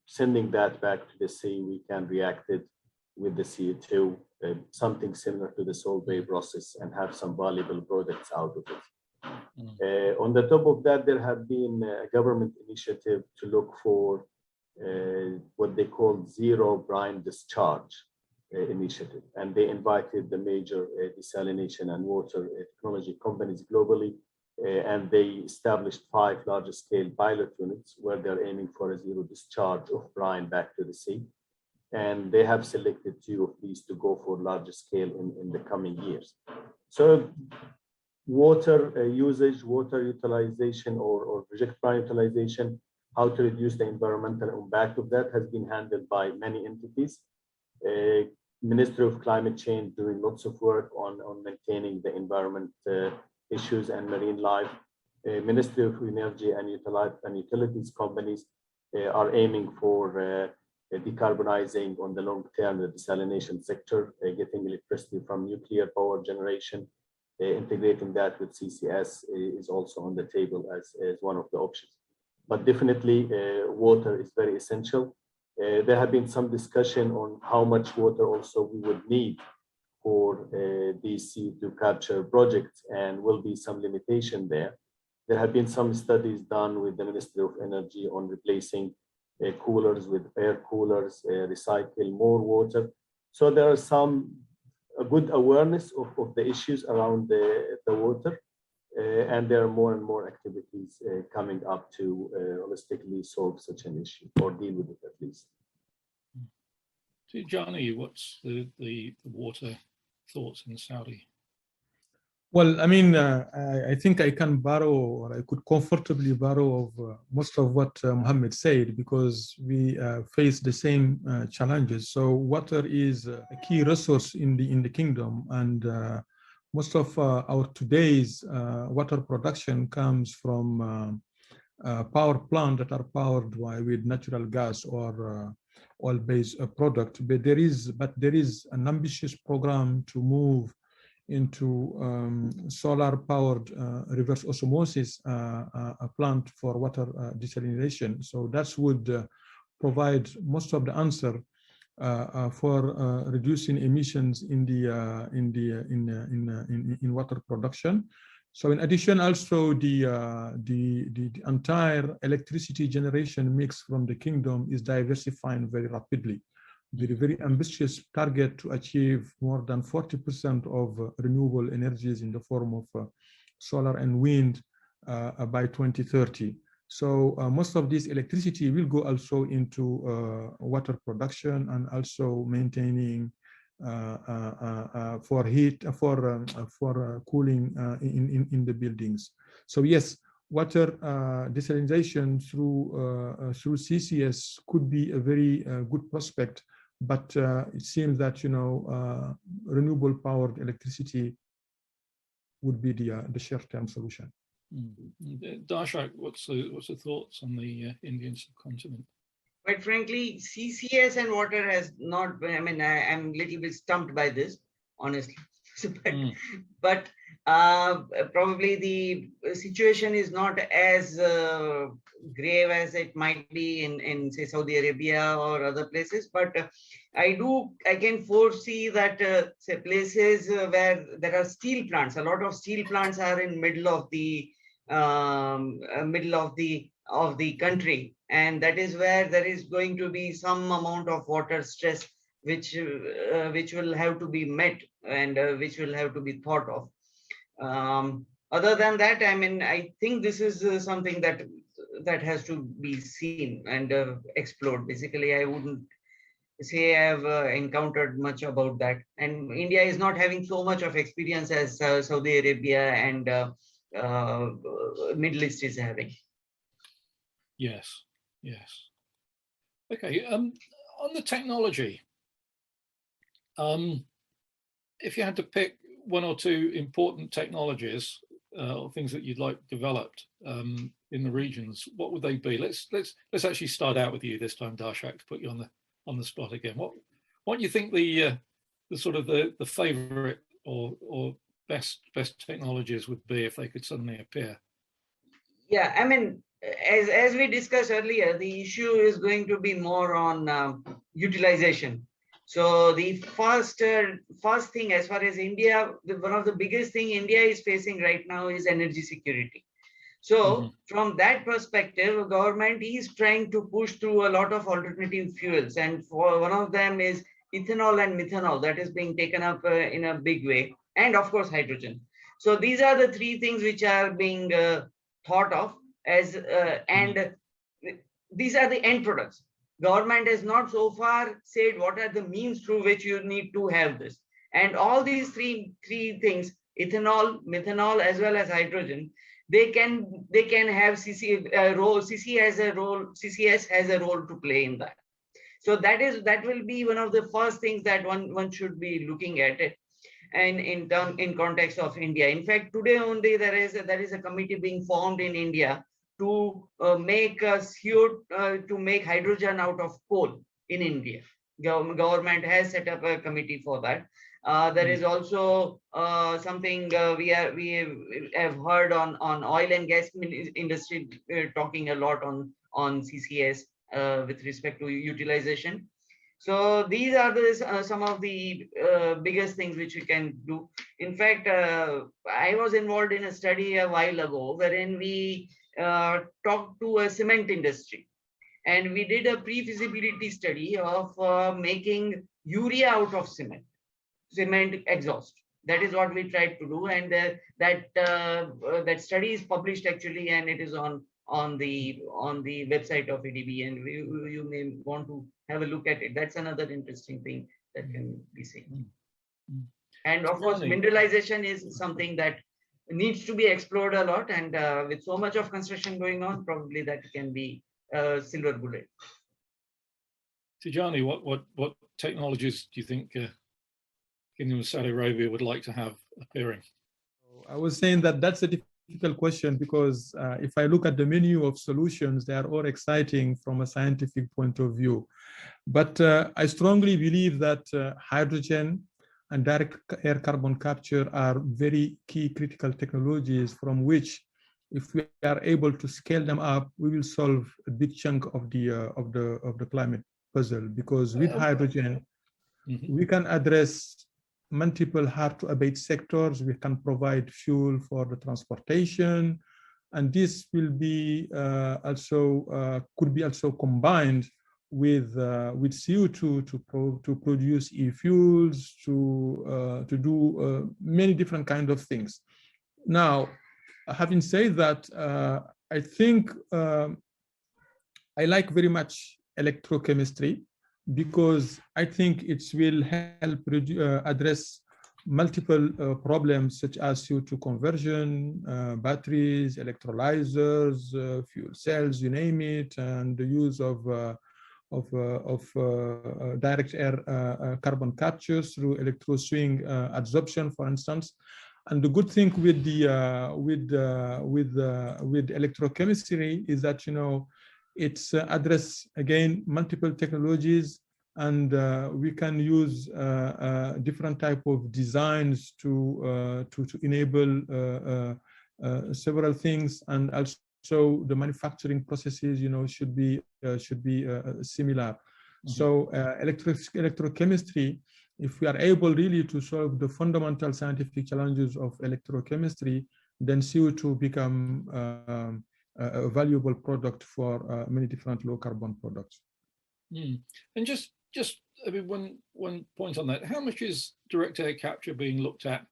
sending that back to the sea, we can react it with the CO2, something similar to the Solvay process, and have some valuable products out of it. On the top of that, there have been a government initiative to look for what they call zero brine discharge initiative. And they invited the major desalination and water technology companies globally. And they established 5 large-scale pilot units where they're aiming for a zero discharge of brine back to the sea. And they have selected 2 of these to go for larger scale in the coming years. So water usage, water utilization, or reject brine utilization, how to reduce the environmental impact of that has been handled by many entities. Ministry of Climate Change doing lots of work on maintaining the environment issues and marine life. Ministry of Energy and Utilities companies are aiming for decarbonizing on the long term the desalination sector, getting electricity from nuclear power generation. Integrating that with CCS is also on the table as one of the options. But definitely water is very essential. There have been some discussion on how much water also we would need for these CO2 capture projects, and will be some limitation there. There have been some studies done with the Ministry of Energy on replacing coolers with air coolers, recycle more water. So there are a good awareness of the issues around the water. And there are more and more activities coming up to holistically solve such an issue or deal with it at least.
Tidjani, what's the water thoughts in Saudi?
Well, I mean, I think I can borrow, or I could comfortably borrow of most of what Mohammed said, because we face the same challenges. So water is a key resource in the kingdom, and most of our today's water production comes from power plants that are powered with natural gas or oil-based product. But there is an ambitious program to move into solar-powered reverse osmosis plant for water desalination. So that would provide most of the answer for reducing emissions in water production. So in addition, also the entire electricity generation mix from the kingdom is diversifying very rapidly. Very ambitious target to achieve more than 40% of renewable energies in the form of solar and wind by 2030. So most of this electricity will go also into water production and also maintaining for heat, for cooling in the buildings. So yes, water desalination through CCS could be a very good prospect, but it seems that renewable powered electricity would be the short-term solution.
Darshak, what's the thoughts on the Indian subcontinent?
Quite frankly, CCS and water has not been, I mean, I'm a little bit stumped by this, honestly. But probably the situation is not as grave as it might be in say Saudi Arabia or other places. But I can foresee that say places where there are steel plants, a lot of steel plants are in middle of the country, and that is where there is going to be some amount of water stress which will have to be met and which will have to be thought of. Other than that, I mean, I think this is something that has to be seen and explored. Basically, I wouldn't say I've encountered much about that. And India is not having so much of experience as Saudi Arabia and Middle East is having.
Yes. Okay. On the technology, if you had to pick one or two important technologies or things that you'd like developed in the regions, what would they be? Let's actually start out with you this time, Darshak, to put you on the spot again. What do you think the sort of the favorite or best technologies would be if they could suddenly appear?
Yeah, I mean, as we discussed earlier, the issue is going to be more on utilization. So the first thing, as far as India, one of the biggest thing India is facing right now is energy security. So from that perspective, government is trying to push through a lot of alternative fuels, and for one of them is ethanol and methanol that is being taken up in a big way, and of course hydrogen. So these are the three things which are being thought of as and these are the end products. Government has not so far said what are the means through which you need to have this. And all these three things, ethanol, methanol, as well as hydrogen, they can have CCS has a role to play in that. So that will be one of the first things that one should be looking at it. And in context of India. In fact, today only there is a committee being formed in India to make hydrogen out of coal in India. Government has set up a committee for that. There is also something we have heard on oil and gas industry talking a lot on CCS with respect to utilization. So these are some of the biggest things which we can do. In fact, I was involved in a study a while ago wherein we talked to a cement industry, And we did a pre-feasibility study of making urea out of cement exhaust. That is what we tried to do, and that study is published actually, and it is on the website of ADB, and you may want to have a look at it. That's another interesting thing that can be seen. And of course, mineralization is something that needs to be explored a lot, and with so much of construction going on, probably that can be a silver bullet.
Tidjani, what technologies do you think Kingdom of Saudi Arabia would like to have appearing?
I was saying that that's a difficult question, because if I look at the menu of solutions, they are all exciting from a scientific point of view. But I strongly believe that hydrogen and direct air carbon capture are very key critical technologies from which, if we are able to scale them up, we will solve a big chunk of the climate puzzle. Because with hydrogen, we can address multiple hard to abate sectors. We can provide fuel for the transportation, and this will be could be also combined with CO2 to produce e-fuels, to do many different kinds of things. Now, having said that, I think I like very much electrochemistry, because I think it will help address multiple problems such as CO2 conversion, batteries, electrolyzers, fuel cells, you name it, and the use of direct air carbon capture through electro-swing adsorption, for instance. And the good thing with electrochemistry is that, you know, it's address again multiple technologies, and we can use different type of designs to enable several things, and also the manufacturing processes, you know, should be similar. So electrochemistry, if we are able really to solve the fundamental scientific challenges of electrochemistry, then CO2 become a valuable product for many different low carbon products.
And just I mean, one point on that, how much is direct air capture being looked at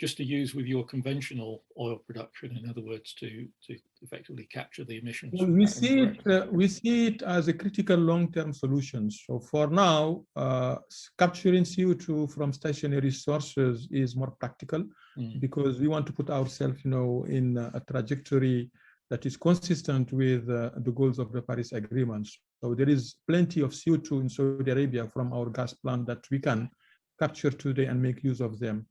just to use with your conventional oil production? In other words, to effectively capture the emissions?
Well, we see it as a critical long-term solution. So for now, capturing CO2 from stationary sources is more practical, because we want to put ourselves, you know, in a trajectory that is consistent with the goals of the Paris Agreement. So there is plenty of CO2 in Saudi Arabia from our gas plant that we can capture today and make use of them.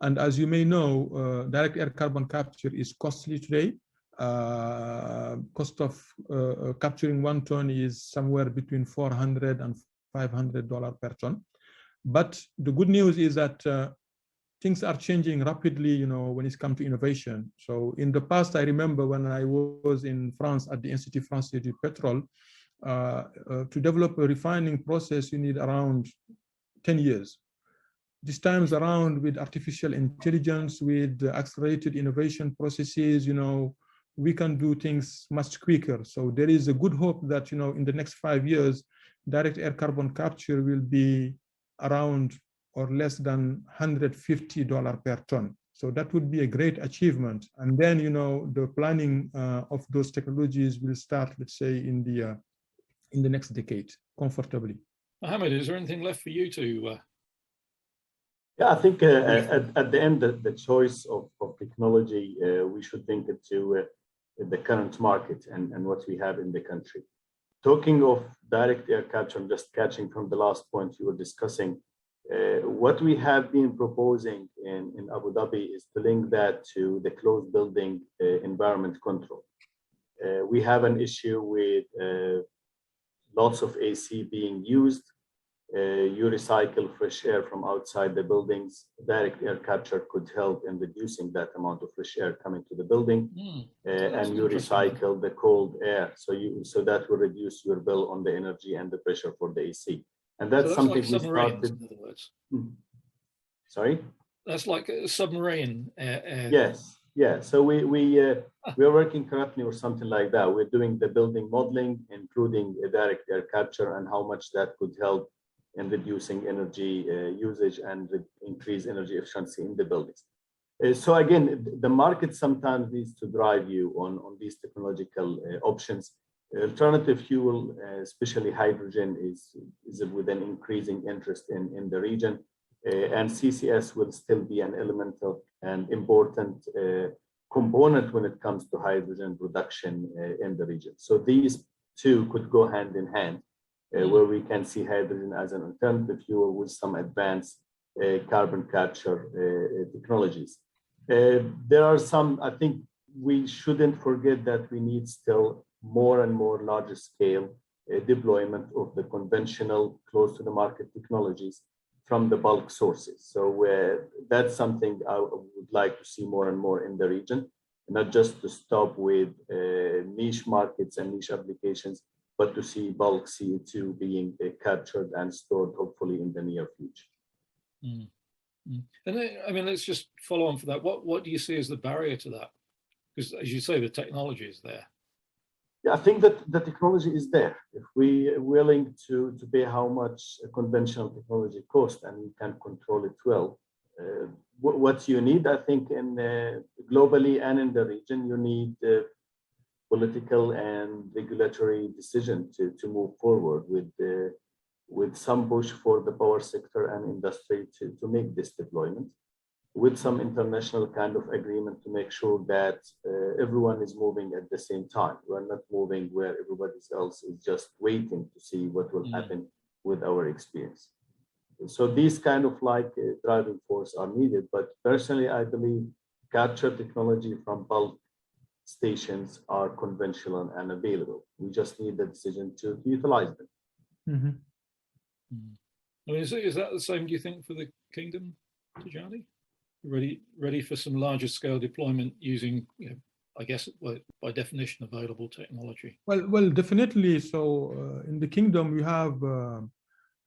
And as you may know, direct air carbon capture is costly today. Cost of capturing 1 ton is somewhere between $400 and $500 per ton. But the good news is that things are changing rapidly, you know, when it comes to innovation. So in the past, I remember when I was in France at the Institut Français du Pétrole, to develop a refining process, you need around 10 years. This times around, with artificial intelligence, with accelerated innovation processes, you know, we can do things much quicker. So there is a good hope that, you know, in the next 5 years, direct air carbon capture will be around or less than $150 per ton. So that would be a great achievement. And then, you know, the planning of those technologies will start, let's say, in the next decade, comfortably.
Mohammad, is there anything left for you to?
Yeah, I think at the end, the choice of technology, we should think into the current market and what we have in the country. Talking of direct air capture, I'm just catching from the last point you were discussing. What we have been proposing in Abu Dhabi is to link that to the closed building environment control. We have an issue with lots of AC being used. You recycle fresh air from outside the buildings. Direct air capture could help in reducing that amount of fresh air coming to the building, and you recycle the cold air. So that will reduce your bill on the energy and the pressure for the AC. And that's something
like
we started.
In other words.
Sorry?
That's like a submarine air.
Yes, Yeah, so we are working currently or something like that. We're doing the building modeling, including direct air capture and how much that could help in reducing energy usage and increase energy efficiency in the buildings. So again, the market sometimes needs to drive you on these technological options. Alternative fuel, especially hydrogen, is with an increasing interest in the region. And CCS will still be an elemental and important component when it comes to hydrogen production in the region. So these two could go hand in hand, where we can see hydrogen as an alternative fuel with some advanced carbon capture technologies. There are some, I think we shouldn't forget that we need still more and more larger scale deployment of the conventional close to the market technologies from the bulk sources. So that's something I would like to see more and more in the region, not just to stop with niche markets and niche applications, but to see bulk CO2 being captured and stored hopefully in the near future.
Mm. Mm. And I mean, let's just follow on for that. What do you see as the barrier to that? Because as you say, the technology is there.
Yeah, I think that the technology is there. If we are willing to pay how much a conventional technology costs and we can control it well, what you need, I think, in globally and in the region, you need political and regulatory decision to move forward with some push for the power sector and industry to make this deployment, with some international kind of agreement to make sure that everyone is moving at the same time. We're not moving where everybody else is just waiting to see what will happen with our experience. So these kind of like driving force are needed, but personally, I believe capture technology from bulk stations are conventional and available. We just need the decision to utilize them.
Mm-hmm.
I mean, is that the same, do you think, for the Kingdom, Tidjani? Ready for some larger scale deployment using, you know, I guess by definition available technology?
Well, definitely. So in the Kingdom, we have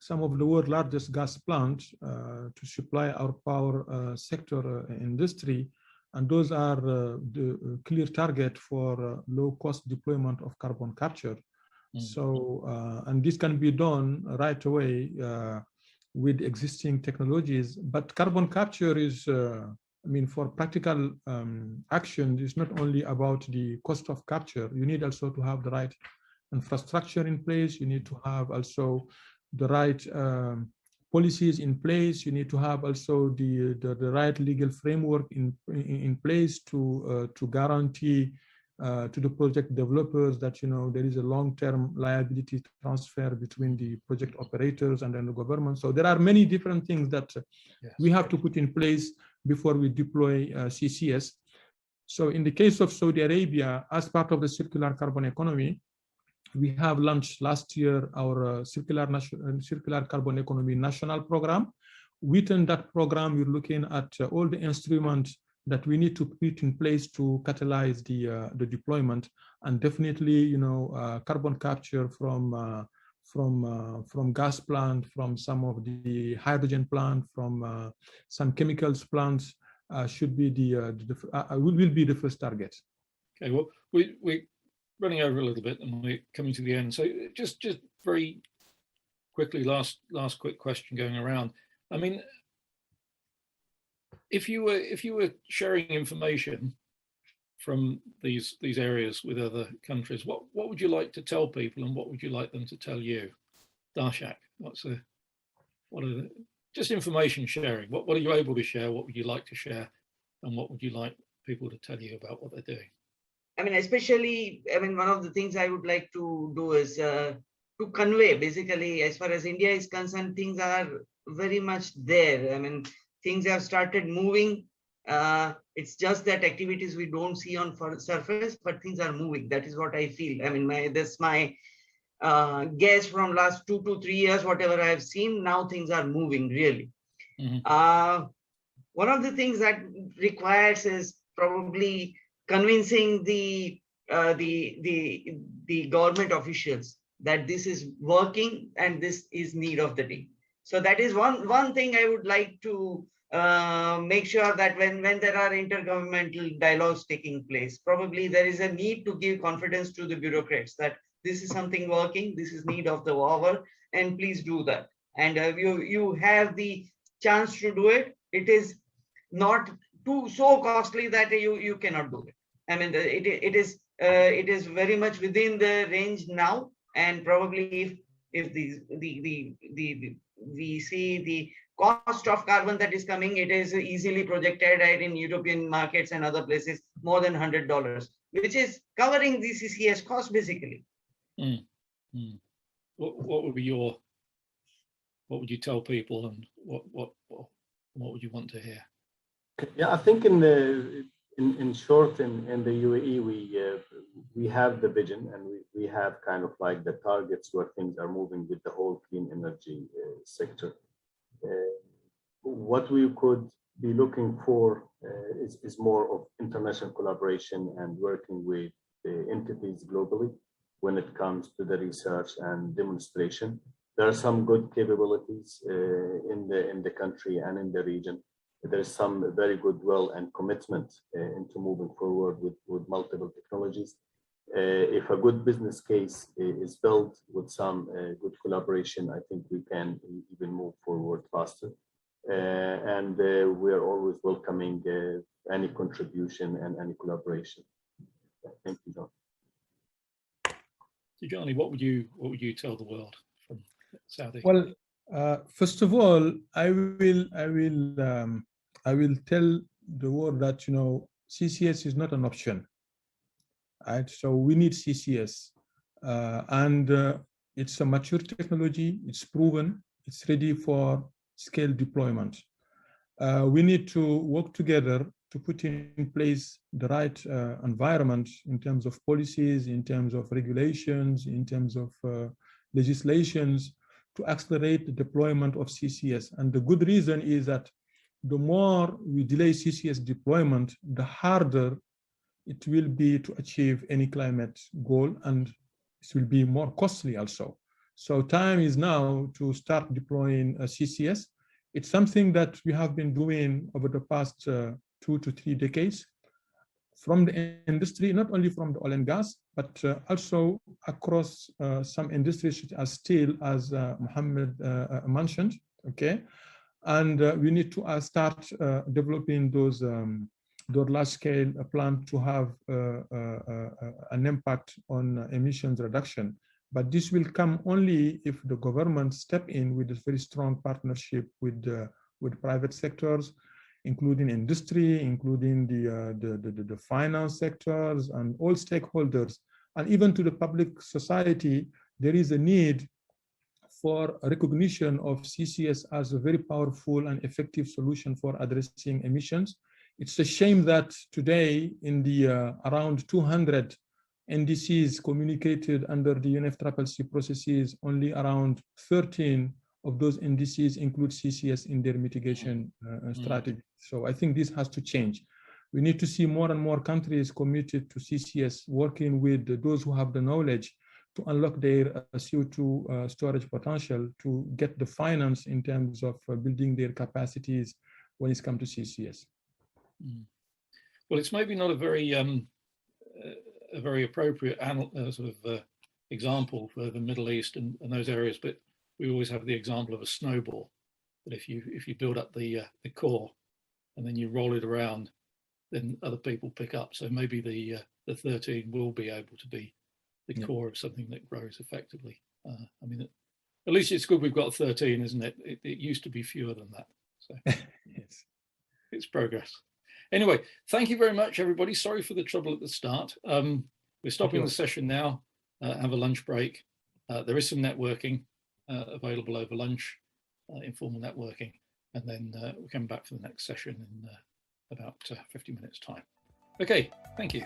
some of the world's largest gas plants to supply our power sector industry, and those are the clear target for low-cost deployment of carbon capture. So, and this can be done right away with existing technologies, but carbon capture is, I mean, for practical action, it's not only about the cost of capture. You need also to have the right infrastructure in place. You need to have also the right policies in place. You need to have also the right legal framework in place to guarantee to the project developers that, you know, there is a long-term liability transfer between the project operators and then the government. So there are many different things that we have to put in place before we deploy CCS. So in the case of Saudi Arabia, as part of the circular carbon economy, we have launched last year our circular carbon economy national program. Within that program, we're looking at all the instruments that we need to put in place to catalyze the deployment, and definitely, you know, carbon capture from gas plant, from some of the hydrogen plant, from some chemicals plants should be will be the first target.
Okay, well, we're running over a little bit and we're coming to the end. So just very quickly, last quick question going around. I mean, if you were sharing information from these areas with other countries, what would you like to tell people, and what would you like them to tell you? Darshak, just information sharing. What are you able to share? What would you like to share, and what would you like people to tell you about what they're doing?
I mean, especially, I mean, one of the things I would like to do is to convey, basically, as far as India is concerned, things are very much there. I mean, things have started moving. It's just that activities we don't see on surface, but things are moving. That is what I feel. I mean, that's my guess from last 2 to 3 years, whatever I have seen, now things are moving really. Mm-hmm. One of the things that requires is probably convincing the government officials that this is working and this is need of the day. So that is one thing I would like to make sure that when there are intergovernmental dialogues taking place, probably there is a need to give confidence to the bureaucrats that this is something working, this is need of the hour, and please do that. And you have the chance to do it. It is not too so costly that you cannot do it. I mean, it is very much within the range now, and probably if we see the cost of carbon that is coming, it is easily projected at in European markets and other places more than $100, which is covering the CCS cost basically.
What would be what would you tell people, and what would you want to hear?
Yeah, I think in short, in the UAE, we have the vision, and we have kind of like the targets where things are moving with the whole clean energy sector. What we could be looking for is more of international collaboration and working with the entities globally when it comes to the research and demonstration. There are some good capabilities in the country and in the region. There's some very good will and commitment into moving forward with multiple technologies. If a good business case is built with some good collaboration, I think we can even move forward faster. And we are always welcoming any contribution and any collaboration. Thank you, John.
Tidjani, what would you tell the world from Saudi?
Well, first of all, I will tell the world that CCS is not an option. Right? So we need CCS, and it's a mature technology. It's proven. It's ready for scale deployment. We need to work together to put in place the right environment in terms of policies, in terms of regulations, in terms of legislations to accelerate the deployment of CCS. And the good reason is that the more we delay CCS deployment, the harder it will be to achieve any climate goal, and it will be more costly also. So time is now to start deploying CCS. It's something that we have been doing over the past 2 to 3 decades from the industry, not only from the oil and gas, but also across some industries such as steel, as Mohammed mentioned, okay? And we need to start developing those large-scale plans to have an impact on emissions reduction. But this will come only if the government step in with a very strong partnership with private sectors, including industry, including the finance sectors and all stakeholders, and even to the public society. There is a need for recognition of CCS as a very powerful and effective solution for addressing emissions. It's a shame that today in the around 200 NDCs communicated under the UNFCCC processes, only around 13 of those NDCs include CCS in their mitigation strategy. So I think this has to change. We need to see more and more countries committed to CCS, working with those who have the knowledge to unlock their CO2 storage potential, to get the finance in terms of building their capacities when it's come to CCS.
Well, it's maybe not a very appropriate example for the Middle East and those areas, but we always have the example of a snowball. That if you build up the core and then you roll it around, then other people pick up. So maybe the 13 will be able to be the core of something that grows effectively. I mean, at least it's good we've got 13, isn't it? It used to be fewer than that. So
yes,
it's progress. Anyway, thank you very much, everybody. Sorry for the trouble at the start. We're stopping the session now, have a lunch break. There is some networking available over lunch, informal networking, and then we'll come back for the next session in about 50 minutes time. Okay, thank you.